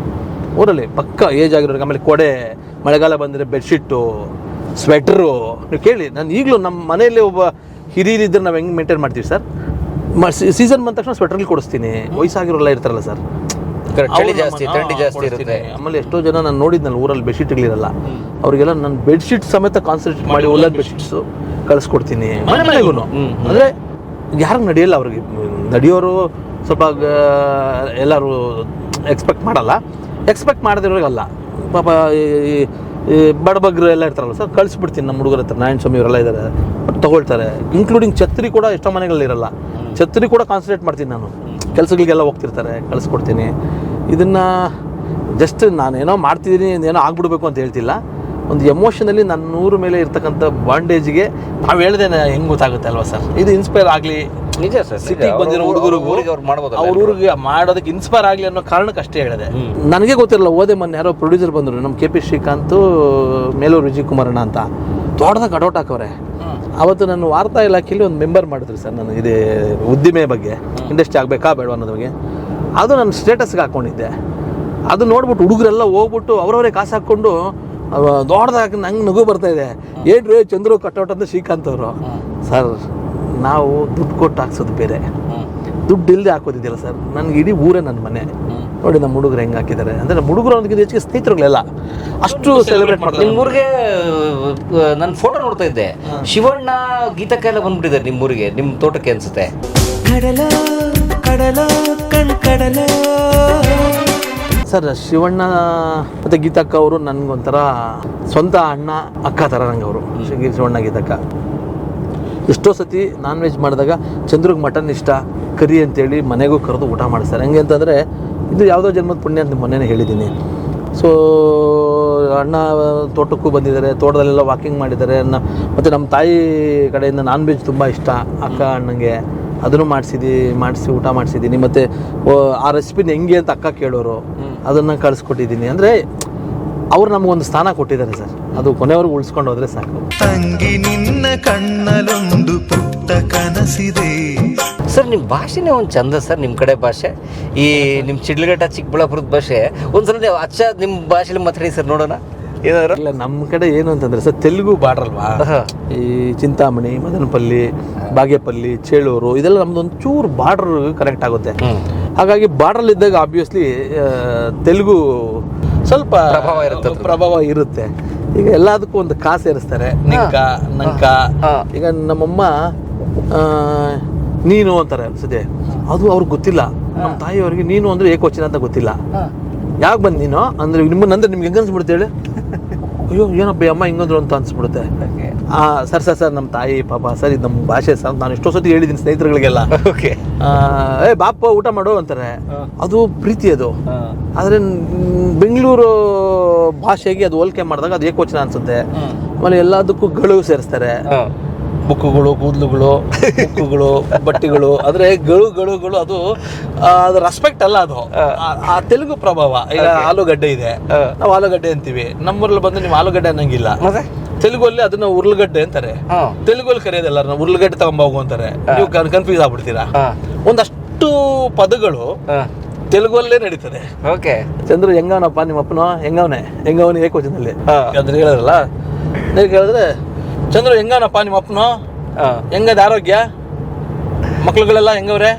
ಊರಲ್ಲಿ ಪಕ್ಕ ಏಜ್ ಆಗಿರೋರಿಗೆ. ಆಮೇಲೆ ಕೊಡೆ, ಮಳೆಗಾಲ ಬಂದರೆ ಬೆಡ್ಶೀಟು, ಸ್ವೆಟ್ರು. ನೀವು ಕೇಳಿ, ನಾನು ಈಗಲೂ ನಮ್ಮ ಮನೆಯಲ್ಲಿ ಒಬ್ಬ ಹಿರಿಯರಿದ್ದರೆ ನಾವು ಹೆಂಗೆ ಮೇಂಟೈನ್ ಮಾಡ್ತೀವಿ ಸರ್. ಸೀಸನ್ ಬಂದ ತಕ್ಷಣ ಸ್ವೆಟ್ರಲ್ಲಿ ಕೊಡಿಸ್ತೀನಿ. ವಯಸ್ಸಾಗಿರೋಲ್ಲ ಇರ್ತಾರಲ್ಲ ಸರ್, ಚಳಿ ಜಾಸ್ತಿ, ಥಂಡಿ ಜಾಸ್ತಿ ಇರುತ್ತೆ. ಆಮೇಲೆ ಎಷ್ಟೋ ಜನ ನಾನು ನೋಡಿದ್ನಲ್ಲ ಊರಲ್ಲಿ ಬೆಡ್ಶೀಟ್ಗಳಿರಲ್ಲ, ಅವರಿಗೆಲ್ಲ ನಾನು ಬೆಡ್ಶೀಟ್ ಸಮೇತ ಕಾನ್ಸಂಟ್ರೇಟ್ ಮಾಡಿ ಒಳ್ಳೆ ಬೆಡ್ಶೀಟ್ಸು ಕಳಿಸ್ಕೊಡ್ತೀನಿ ಮನೆಗೂ. ಅಂದರೆ ಯಾರಿಗೆ ನಡೆಯಲ್ಲ, ಅವ್ರಿಗೆ ನಡೆಯೋರು ಸ್ವಲ್ಪ ಎಲ್ಲರೂ ಎಕ್ಸ್ಪೆಕ್ಟ್ ಮಾಡಲ್ಲ. ಎಕ್ಸ್ಪೆಕ್ಟ್ ಮಾಡದಿರೋರಿಗಲ್ಲ ಪಾಪ ಈ ಬಡಬಗ್ರು ಎಲ್ಲ ಇರ್ತಾರಲ್ಲ ಸರ್, ಕಳಿಸ್ಬಿಡ್ತೀನಿ ನಮ್ಮ ಹುಡುಗರ ಹತ್ರ. ನಾರಾಯಣ ಸ್ವಾಮಿ ಇವರೆಲ್ಲ ಇದ್ದಾರೆ, ತೊಗೊಳ್ತಾರೆ. ಇನ್ಕ್ಲೂಡಿಂಗ್ ಛತ್ರಿ ಕೂಡ ಎಷ್ಟೋ ಮನೆಗಳಿರಲ್ಲ, ಛತ್ರಿ ಕೂಡ ಕಾನ್ಸಂಟ್ರೇಟ್ ಮಾಡ್ತೀನಿ ನಾನು. ಕೆಲಸಗಳಿಗೆಲ್ಲ ಹೋಗ್ತಿರ್ತಾರೆ, ಕಳಿಸ್ಕೊಡ್ತೀನಿ. ಇದನ್ನು ಜಸ್ಟ್ ನಾನೇನೋ ಮಾಡ್ತಿದ್ದೀನಿ, ಏನೋ ಆಗ್ಬಿಡ್ಬೇಕು ಅಂತ ಹೇಳ್ತಿಲ್ಲ. ಒಂದು ಎಮೋಷನಲ್ಲಿ ನನ್ನ 100 ಮೇಲೆ ಇರ್ತಕ್ಕಂಥ ಬಾಂಡೇಜ್ಗೆ ನಾವು ಹೇಳ್ದೇನೆ ಹೆಂಗೆ ಗೊತ್ತಾಗುತ್ತೆ ಅಲ್ವಾ ಸರ್. ಇದು ಇನ್ಸ್ಪೈರ್ ಆಗಲಿ, ನಿಜ ಸರ್, ಸಿಟಿಗೆ ಬಂದಿರೋ ಹುಡುಗರಿಗೂ ಅವ್ರು ಮಾಡ್ಬೋದು, ಅವ್ರ ಊರಿಗೆ ಮಾಡೋದಕ್ಕೆ ಇನ್ಸ್ಪೈರ್ ಆಗಲಿ ಅನ್ನೋ ಕಾರಣಕ್ಕೆ ಅಷ್ಟೇ ಹೇಳಿದೆ. ನನಗೆ ಗೊತ್ತಿರಲ್ಲ, ಓದೆ ಮೊನ್ನೆ ಯಾರೋ ಪ್ರೊಡ್ಯೂಸರ್ ಬಂದರು, ನಮ್ಮ KP ಶ್ರೀಕಾಂತ್, ಮೇಲೂರು ವಿಜಯ್ ಕುಮಾರಣ್ಣ ಅಂತ ದೊಡ್ಡದಾಗ ಕಟೌಟ್ ಹಾಕವ್ರೆ. ಅವತ್ತು ನಾನು ವಾರ್ತಾ ಇಲಾಖೆಯಲ್ಲಿ ಒಂದು ಮೆಂಬರ್ ಮಾಡಿದ್ರು ಸರ್, ನಾನು ಇದೇ ಉದ್ದಿಮೆ ಬಗ್ಗೆ, ಇಂಡಸ್ಟ್ರಿ ಆಗಬೇಕಾ ಬೇಡ ಅನ್ನೋದ್ರ ಬಗ್ಗೆ. ಅದು ನಾನು ಸ್ಟೇಟಸ್ಗೆ ಹಾಕ್ಕೊಂಡಿದ್ದೆ. ಅದು ನೋಡ್ಬಿಟ್ಟು ಹುಡುಗರೆಲ್ಲ ಹೋಗ್ಬಿಟ್ಟು ಅವರವರೇ ಕಾಸು ಹಾಕ್ಕೊಂಡು ದೊಡ್ಡದಾಗಿ ನಂಗೆ ನಗು ಬರ್ತಾ ಇದೆ. ಏನ್ರಿ ಚಂದ್ರು ಕಟೌಟ್ ಅಂತ ಶ್ರೀಕಾಂತ್ ಅವರು. ಸರ್, ನಾವು ದುಡ್ಡು ಕೊಟ್ಟು ಹಾಕ್ಸೋದು ಬೇರೆ, ದುಡ್ಡು ಇಲ್ಲದೆ ಹಾಕೋದಿದ್ದಿಲ್ಲ ಸರ್. ನನಗೆ ಇಡೀ ಊರೇ ನನ್ನ ಮನೆ. ನೋಡಿ ನಮ್ಮ ಹುಡುಗರು ಹೆಂಗೆ ಹಾಕಿದ್ದಾರೆ ಅಂದರೆ, ನಮ್ಮ ಹುಡುಗರು ಅನ್ನೋದಕ್ಕಿಂತ ಹೆಚ್ಚಿಗೆ ಸ್ನೇಹಿತರುಗಳೆಲ್ಲ ಅಷ್ಟು ಸೆಲೆಬ್ರೇಟ್ ಮಾಡ್ತಾರೆ. ನಿಮ್ಮೂರಿಗೆ ನನ್ನ ಫೋಟೋ ನೋಡ್ತಾ ಇದ್ದೆ, ಶಿವಣ್ಣ ಗೀತಕ್ಕ ಎಲ್ಲ ಬಂದ್ಬಿಟ್ಟಿದ್ದಾರೆ ನಿಮ್ಮೂರಿಗೆ, ನಿಮ್ಮ ತೋಟಕ್ಕೆ ಅನ್ಸುತ್ತೆ. ಸರ್, ಶಿವಣ್ಣ ಮತ್ತು ಗೀತಕ್ಕ ಅವರು ನನಗೊಂಥರ ಸ್ವಂತ ಅಣ್ಣ ಅಕ್ಕ ಥರ ನಂಗೆ ಅವರು. ಶಿವಣ್ಣ ಗೀತಕ್ಕ ಎಷ್ಟೋ ಸತಿ ನಾನ್ ವೆಜ್ ಮಾಡಿದಾಗ ಚಂದ್ರಿಗೆ ಮಟನ್ ಇಷ್ಟ, ಕರಿ ಅಂತೇಳಿ ಮನೆಗೂ ಕರೆದು ಊಟ ಮಾಡಿಸ್ತಾರೆ. ಹೆಂಗೆ ಅಂತಂದರೆ, ಇದು ಯಾವುದೋ ಜನ್ಮದ ಪುಣ್ಯ ಅಂತ ಮೊನ್ನೆನೇ ಹೇಳಿದ್ದೀನಿ. ಸೊ ಅಣ್ಣ ತೋಟಕ್ಕೂ ಬಂದಿದ್ದಾರೆ, ತೋಟದಲ್ಲೆಲ್ಲ ವಾಕಿಂಗ್ ಮಾಡಿದ್ದಾರೆ. ಮತ್ತು ನಮ್ಮ ತಾಯಿ ಕಡೆಯಿಂದ ನಾನ್ ವೆಜ್ ತುಂಬ ಇಷ್ಟ ಅಕ್ಕ ಅಣ್ಣಂಗೆ, ಅದನ್ನು ಮಾಡಿಸಿ ಊಟ ಮಾಡಿಸಿದ್ದೀನಿ. ಮತ್ತು ಆ ರೆಸಿಪಿನ ಹೆಂಗೆ ಅಂತ ಅಕ್ಕ ಕೇಳೋರು, ಅದನ್ನು ಕಳಿಸ್ಕೊಟ್ಟಿದ್ದೀನಿ. ಅಂದರೆ ಅವ್ರು ನಮಗೊಂದು ಸ್ಥಾನ ಕೊಟ್ಟಿದ್ದಾರೆ ಸರ್, ಅದು ಕೊನೆವರೆಗೂ ಉಳಿಸ್ಕೊಂಡು ಹೋದರೆ ಸಾಕು. ತಂಗಿ ನಿನ್ನ ಕಣ್ಣಲೊಂದು ಪುಟ್ಟ ಕನಸಿದೆ. ಸರ್, ನಿಮ್ಮ ಭಾಷೆನೇ ಒಂದು ಚಂದ ಸರ್, ನಿಮ್ಮ ಕಡೆ ಭಾಷೆ. ಈ ನಿಮ್ಮ ಶಿಡ್ಲಘಟ್ಟ ಚಿಕ್ಕಬಳ್ಳಾಪುರದ ಭಾಷೆ ಒಂದ್ಸಲ ನೀವು ಅಚ್ಚ ನಿಮ್ಮ ಭಾಷೆಲಿ ಮಾತಾಡಿ ಸರ್, ನೋಡೋಣ ಏನಾದ್ರು. ಇಲ್ಲ, ನಮ್ಮ ಕಡೆ ಏನು ಅಂತಂದರೆ ಸರ್, ತೆಲುಗು ಬಾರ್ಡ್ರ್ ಅಲ್ವಾ. ಈ ಚಿಂತಾಮಣಿ, ಮದನಪಲ್ಲಿ, ಬಾಗೇಪಲ್ಲಿ, ಚೇಳೂರು, ಇದೆಲ್ಲ ನಮ್ದು ಒಂದು ಚೂರು ಬಾರ್ಡ್ರ್ ಕನೆಕ್ಟ್ ಆಗುತ್ತೆ. ಹಾಗಾಗಿ ಬಾರ್ಡ್ರಲ್ಲಿದ್ದಾಗ ಆಬ್ವಿಯಸ್ಲಿ ತೆಲುಗು ಸ್ವಲ್ಪ ಪ್ರಭಾವ ಇರುತ್ತೆ. ಈಗ ಎಲ್ಲದಕ್ಕೂ ಒಂದು ಕಾಸು ಸೇರಿಸ್ತಾರೆ, ನಂಕ. ಈಗ ನಮ್ಮಮ್ಮ ನೀನು ಅಂತಾರೆ ಅನ್ಸುತ್ತೆ, ಅದು ಅವ್ರಿಗೆ ಗೊತ್ತಿಲ್ಲ. ನಮ್ಮ ತಾಯಿಯವರಿಗೆ ನೀನು ಅಂದರೆ ಏಕವಚನ ಅಂತ ಗೊತ್ತಿಲ್ಲ. ಯಾಕೆ ಬಂದು ನೀನು ಅಂದರೆ ನಿಮ್ಮನ್ನಂದ್ರೆ ನಿಮ್ಗೆ ಹೆಂಗೆ ಅನ್ಸ್ಬಿಡುತ್ತೆ ಹೇಳಿ? ಅಯ್ಯೋ ಏನಪ್ಪ ಅಮ್ಮ ಹಿಂಗಂದ್ರು ಅಂತ ಅನ್ಸ್ಬಿಡುತ್ತೆ. ಸರ್ ನಮ್ಮ ತಾಯಿ ಪಾಪ ಸರ್, ಇದು ನಮ್ಮ ಭಾಷೆ ಸರ್, ನಾನು ಎಷ್ಟೋ ಸತಿ ಹೇಳಿದ್ದೀನಿ ಸ್ನೇಹಿತರುಗಳಿಗೆಲ್ಲ. ಬಾಪ ಊಟ ಮಾಡು ಅಂತಾರೆ, ಅದು ಪ್ರೀತಿ ಅದು. ಆದರೆ ಬೆಂಗಳೂರು ಭಾಷೆಗೆ ಅದು ಹೋಲಿಕೆ ಮಾಡಿದಾಗ ಅದು ಏಕವಚನ ಅನ್ಸುತ್ತೆ. ಆಮೇಲೆ ಎಲ್ಲದಕ್ಕೂ ಗಳು ಸೇರಿಸ್ತಾರೆ, ಬುಕ್ಕುಗಳು, ಕೂದಲುಗಳು, ಬುಕ್ಕುಗಳು, ಬಟ್ಟೆಗಳು. ಆದರೆ ಗಳು ಅದು ರೆಸ್ಪೆಕ್ಟ್ ಅಲ್ಲ, ಅದು ಆ ತೆಲುಗು ಪ್ರಭಾವ. ಈಗ ಆಲೂಗಡ್ಡೆ ಇದೆ, ನಾವು ಆಲೂಗಡ್ಡೆ ಅಂತೀವಿ. ನಮ್ಮೂರಲ್ಲಿ ಬಂದು ನೀವು ಆಲೂಗಡ್ಡೆ ಅನ್ನಂಗಿಲ್ಲ. ತೆಲುಗಲ್ಲಿ ಅದನ್ನ ಉರ್ಲಗಡ್ಡೆ ಅಂತಾರೆ, ತೆಲುಗಲ್ಲಿ ಕರೆಯೋದಲ್ಲ, ನಾವು ಉರ್ಲಗಡ್ಡೆ ತಗೊಂಬೋಗು ಅಂತಾರೆ. ನೀವು ಕನ್ಫ್ಯೂಸ್ ಆಗ್ಬಿಡ್ತೀರಾ. ಒಂದಷ್ಟು ಪದಗಳು ತೆಲುಗಲ್ಲೇ ನಡೀತದೆ. ಚಂದ್ರು ಹೆಂಗವನಪ್ಪ ನಿಮ್ಮಪ್ಪನೋ, ಹೆಂಗವನೇ ಏಕವಚನದಲ್ಲಿ ಅಂದ್ರೆ ಹೇಳಿದ್ರಲ್ಲ. ನೀವು ಕೇಳಿದ್ರೆ, ಚಂದ್ರು ಹೆಂಗವನಪ್ಪ ನಿಮ್ಮಪ್ಪನೋ, ಹೆಂಗದ ಆರೋಗ್ಯ, ಮಕ್ಳುಗಳೆಲ್ಲ ಹೆಂಗವ್ರೆ,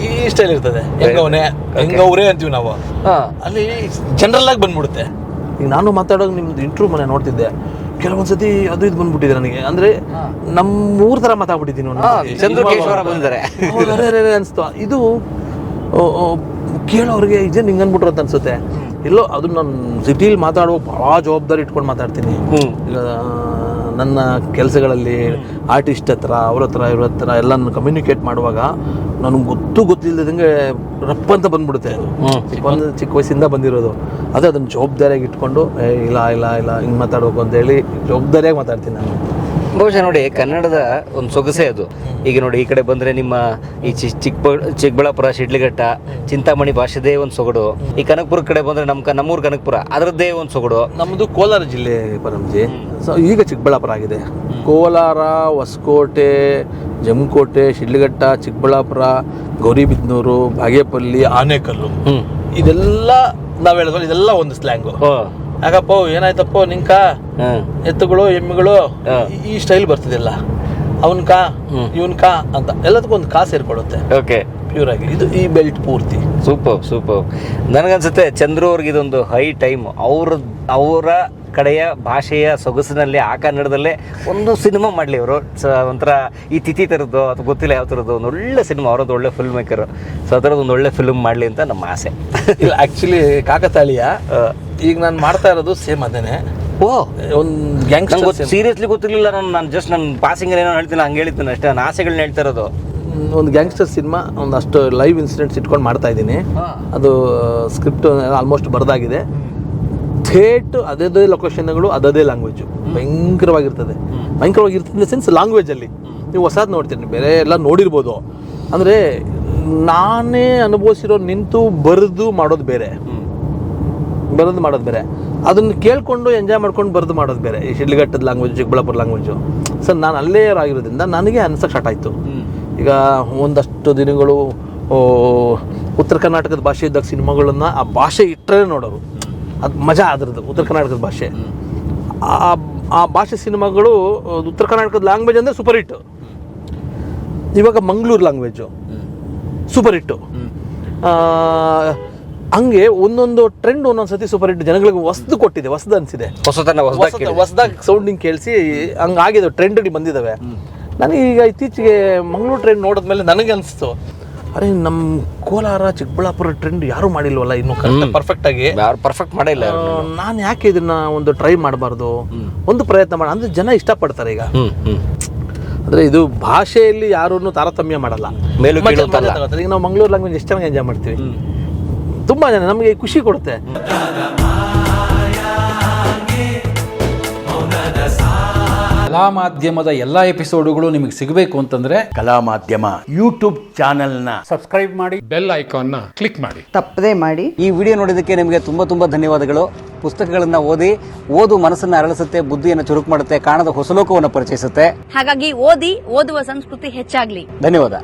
ಈ ಸ್ಟೈಲ್ ಇರ್ತದೆ. ಹೆಂಗವ್ರೆ ಅಂತೀವಿ ನಾವು. ಅಲ್ಲಿ ಜನರಲ್ ಆಗಿ ಬಂದ್ಬಿಡುತ್ತೆ. ಈಗ ನಾನು ಮಾತಾಡೋದು ನಿಮ್ದು ಇಂಟ್ರ್ಯೂ ಮನೆ ನೋಡ್ತಿದ್ದೆ, ಕೆಲವೊಂದ್ಸತಿ ಅದು ಇದು ಬಂದ್ಬಿಟ್ಟಿದೆ ನನಗೆ. ಅಂದ್ರೆ ನಮ್ಮ ಊರ್ ತರ ಮಾತಾಡ್ಬಿಟ್ಟಿದ್ದೀನಿ ಅನ್ಸ್ತು. ಇದು ಕೇಳೋರಿಗೆ ಇದೇನು ಹಿಂಗೆ ಅನ್ಬಿಟ್ರು ಅಂತ ಅನ್ಸುತ್ತೆ. ಎಲ್ಲೋ ಅದು ನಾನು ಸಿಟಿಲಿ ಮಾತಾಡುವ ಭಾಳ ಜವಾಬ್ದಾರಿ ಇಟ್ಕೊಂಡು ಮಾತಾಡ್ತೀನಿ. ಈಗ ನನ್ನ ಕೆಲಸಗಳಲ್ಲಿ ಆರ್ಟಿಸ್ಟ್ ಹತ್ರ, ಅವ್ರ ಹತ್ರ, ಇವ್ರ ಹತ್ರ ಎಲ್ಲ ನಾನು ಕಮ್ಯುನಿಕೇಟ್ ಮಾಡುವಾಗ ನನಗೆ ಗೊತ್ತಿಲ್ಲದಂಗೆ ರಪ್ಪ ಅಂತ ಬಂದ್ಬಿಡುತ್ತೆ. ಚಿಕ್ಕ ವಯಸ್ಸಿಂದ ಬಂದಿರೋದು. ಅದೇ ಅದನ್ನು ಜವಾಬ್ದಾರಿಯಾಗಿ ಇಟ್ಕೊಂಡು ಇಲ್ಲ ಹಿಂಗೆ ಮಾತಾಡ್ಬೇಕು ಅಂತೇಳಿ ಜವಾಬ್ದಾರಿಯಾಗಿ ಮಾತಾಡ್ತೀನಿ ನಾನು. ಬಹುಶಃ ನೋಡಿ, ಕನ್ನಡದ ಒಂದು ಸೊಗಸೆ ಅದು. ಈಗ ನೋಡಿ, ಈ ಕಡೆ ಬಂದರೆ ನಿಮ್ಮ ಈ ಚಿಕ್ಕಬಳ್ಳಾಪುರ, ಶಿಡ್ಲಘಟ್ಟ, ಚಿಂತಾಮಣಿ ಭಾಷೆದೇ ಒಂದು ಸೊಗಡು. ಈ ಕನಕಪುರ ಕಡೆ ಬಂದರೆ ನಮ್ಮೂರು ಕನಕಪುರ, ಅದರದ್ದೇ ಒಂದು ಸೊಗಡು. ನಮ್ಮದು ಕೋಲಾರ ಜಿಲ್ಲೆ ಪರಮ್ಜಿ. ಸೊ ಈಗ ಚಿಕ್ಕಬಳ್ಳಾಪುರ ಆಗಿದೆ. ಕೋಲಾರ, ಹೊಸಕೋಟೆ, ಜಮಕೋಟೆ, ಶಿಡ್ಲಘಟ್ಟ, ಚಿಕ್ಕಬಳ್ಳಾಪುರ, ಗೌರಿಬಿದನೂರು, ಬಾಗೇಪಲ್ಲಿ, ಆನೇಕಲ್ಲು, ಇದೆಲ್ಲ ನಾವು ಹೇಳಿದ್ವಲ್ಲ, ಇದೆಲ್ಲ ಒಂದು ಸ್ಲ್ಯಾಂಗು. ಯಾಕಪ್ಪ ಏನಾಯ್ತಪ್ಪ ನಿಂಕ, ಎತ್ತುಗಳು, ಎಮ್ಮೆಗಳು, ಈ ಸ್ಟೈಲ್ ಬರ್ತಿದಿಲ್ಲ. ಅವನ್ಕ ಇವನ್ಕ ಅಂತ ಎಲ್ಲದಕ್ಕೂ ಒಂದು ಕಾ ಸೇರ್ಕೊಳ್ಳುತ್ತೆ. ಪ್ಯೂರ್ ಆಗಿ ಇದು ಈ ಬೆಲ್ಟ್ ಪೂರ್ತಿ. ಸೂಪರ್. ನನಗನ್ಸುತ್ತೆ ಚಂದ್ರು ಅವ್ರಿಗೆ ಇದೊಂದು ಹೈ ಟೈಮ್. ಅವರ ಕಡೆಯ ಭಾಷೆಯ ಸೊಗಸಿನಲ್ಲಿ, ಆ ಕನ್ನಡದಲ್ಲೇ ಒಂದು ಸಿನಿಮಾ ಮಾಡಲಿ ಅವರು. ಒಂಥರ ಈ ತಿಥಿ ಥರದ್ದು ಅಥವಾ ಗೊತ್ತಿಲ್ಲ ಯಾವ ಥರದ್ದು ಒಂದು ಒಳ್ಳೆ ಸಿನಿಮಾ, ಅವರದ್ದು ಒಳ್ಳೆ ಫಿಲ್ಮ್ ಮೇಕರ್. ಸೊ ಆ ಥರದ್ದು ಒಂದು ಒಳ್ಳೆ ಫಿಲ್ಮ್ ಮಾಡಲಿ ಅಂತ ನಮ್ಮ ಆಸೆ. ಇಲ್ಲ, ಆ್ಯಕ್ಚುಲಿ ಕಾಕತಾಳೀಯ ಈಗ ನಾನು ಮಾಡ್ತಾ ಇರೋದು ಸೇಮ್ ಅದೇನೆ. ಒಂದು ಗ್ಯಾಂಗ್ಸ್ಟರ್. ಸೀರಿಯಸ್ಲಿ ಗೊತ್ತಿರಲಿಲ್ಲ. ನಾನು ಜಸ್ಟ್ ನನ್ನ ಪಾಸಿಂಗ್ ಏನೋ ಹೇಳ್ತೀನಿ, ಹಂಗೆ ಹೇಳಿದ್ದೀನಿ ಅಷ್ಟೇ. ನನ್ನ ಆಸೆಗಳನ್ನ ಹೇಳ್ತಾ ಇರೋದು. ಒಂದು ಗ್ಯಾಂಗ್ಸ್ಟರ್ ಸಿನಿಮಾ, ಒಂದಷ್ಟು ಲೈವ್ ಇನ್ಸಿಡೆಂಟ್ಸ್ ಇಟ್ಕೊಂಡು ಮಾಡ್ತಾ ಇದ್ದೀನಿ. ಅದು ಸ್ಕ್ರಿಪ್ಟ್ ಆಲ್ಮೋಸ್ಟ್ ಬರೆದಾಗಿದೆ. ಥೇಟ್ ಅದೇ ಲೊಕೇಶನ್ಗಳು, ಅದೇ ಲ್ಯಾಂಗ್ವೇಜು. ಭಯಂಕರವಾಗಿರ್ತದೆ ಇನ್ ದ ಸೆನ್ಸ್ ಲ್ಯಾಂಗ್ವೇಜಲ್ಲಿ ನೀವು ಹೊಸದು ನೋಡ್ತೀರಿ, ಬೇರೆ ಎಲ್ಲ ನೋಡಿರ್ಬೋದು. ಅಂದರೆ ನಾನೇ ಅನುಭವಿಸಿರೋ ನಿಂತು ಬರೆದು ಮಾಡೋದು ಬೇರೆ, ಅದನ್ನು ಕೇಳಿಕೊಂಡು ಎಂಜಾಯ್ ಮಾಡ್ಕೊಂಡು ಬರೆದು ಮಾಡೋದು ಬೇರೆ. ಈ ಶಿಡ್ಲಘಟ್ಟದ ಲ್ಯಾಂಗ್ವೇಜ್, ಚಿಕ್ಕಬಳ್ಳಾಪುರ ಲ್ಯಾಂಗ್ವೇಜು. ಸರ್ ನಾನು ಅಲ್ಲೇ ಆಗಿರೋದ್ರಿಂದ ನನಗೆ ಅನ್ಸೋಕ್ಕೆ ಸ್ಟಾರ್ಟ್ ಆಯಿತು. ಈಗ ಒಂದಷ್ಟು ದಿನಗಳು ಉತ್ತರ ಕರ್ನಾಟಕದ ಭಾಷೆ ಇದ್ದಾಗ ಸಿನಿಮಾಗಳನ್ನು ಆ ಭಾಷೆ ಇಟ್ಟರೆ ನೋಡೋರು, ಅದು ಮಜಾ ಅದರದ್ದು. ಉತ್ತರ ಕರ್ನಾಟಕದ ಭಾಷೆ, ಆ ಭಾಷೆ ಸಿನಿಮಾಗಳು ಉತ್ತರ ಕರ್ನಾಟಕದ ಲ್ಯಾಂಗ್ವೇಜ್ ಅಂದರೆ ಸೂಪರ್ ಹಿಟ್ಟು. ಇವಾಗ ಮಂಗಳೂರು ಲ್ಯಾಂಗ್ವೇಜು ಸೂಪರ್ ಹಿಟ್ಟು. ಹಂಗೆ ಒಂದೊಂದು ಟ್ರೆಂಡ್ ಒಂದೊಂದ್ಸತಿ ಸೂಪರ್ ಹಿಟ್ ಜನಗಳಿಗೆ ಹೊಸದು ಕೊಟ್ಟಿದೆ, ಹೊಸದು ಅನಿಸಿದೆ, ಹೊಸದಾಗಿ ಸೌಂಡಿಂಗ್ ಕೇಳಿಸಿ ಹಂಗಾಗಿದೆ, ಟ್ರೆಂಡ್ ಬಂದಿದ್ದಾವೆ. ನನಗೀಗ ಇತ್ತೀಚೆಗೆ ಮಂಗಳೂರು ಟ್ರೆಂಡ್ ನೋಡಿದ್ಮೇಲೆ ನನಗೆ ಅನಿಸ್ತು, ಅರೆ ನಮ್ಮ ಕೋಲಾರ ಚಿಕ್ಕಬಳ್ಳಾಪುರ ಟ್ರೆಂಡ್ ಯಾರು ಮಾಡಿಲ್ವಲ್ಲ ಇನ್ನು ಪರ್ಫೆಕ್ಟಾಗಿ, ಪರ್ಫೆಕ್ಟ್ ಮಾಡಿಲ್ಲ. ನಾನು ಯಾಕೆ ಇದನ್ನ ಒಂದು ಟ್ರೈ ಮಾಡಬಾರ್ದು, ಒಂದು ಪ್ರಯತ್ನ ಮಾಡ ಅಂದರೆ ಜನ ಇಷ್ಟಪಡ್ತಾರೆ ಈಗ. ಅಂದರೆ ಇದು ಭಾಷೆಯಲ್ಲಿ ಯಾರನ್ನು ತಾರತಮ್ಯ ಮಾಡಲ್ಲ. ಈಗ ನಾವು ಮಂಗಳೂರು ಲ್ಯಾಂಗ್ವೇಜ್ ಎಷ್ಟು ಚೆನ್ನಾಗಿ ಎಂಜಾಯ್ ಮಾಡ್ತೀವಿ, ತುಂಬ ಜನ ನಮಗೆ ಖುಷಿ ಕೊಡುತ್ತೆ. ಕಲಾ ಮಾಧ್ಯಮದ ಎಲ್ಲ ಎಪಿಸೋಡುಗಳು ನಿಮಗೆ ಸಿಗಬೇಕು ಅಂತಂದ್ರೆ ಕಲಾ ಮಾಧ್ಯಮ ಯೂಟ್ಯೂಬ್ ಚಾನೆಲ್ನ ಸಬ್ಸ್ಕ್ರೈಬ್ ಮಾಡಿ, ಬೆಲ್ ಐಕಾನ್ನ ಕ್ಲಿಕ್ ಮಾಡಿ, ತಪ್ಪದೇ ಮಾಡಿ. ಈ ವಿಡಿಯೋ ನೋಡಿದ್ದಕ್ಕೆ ನಿಮಗೆ ತುಂಬ ಧನ್ಯವಾದಗಳು. ಪುಸ್ತಕಗಳನ್ನ ಓದು ಮನಸ್ಸನ್ನು ಅರಳಿಸುತ್ತೆ, ಬುದ್ಧಿಯನ್ನು ಚುರುಕು ಮಾಡುತ್ತೆ, ಕಾಣದ ಹೊಸ ಲೋಕವನ್ನು ಪರಿಚಯಿಸುತ್ತೆ. ಹಾಗಾಗಿ ಓದುವ ಸಂಸ್ಕೃತಿ ಹೆಚ್ಚಾಗ್ಲಿ. ಧನ್ಯವಾದ.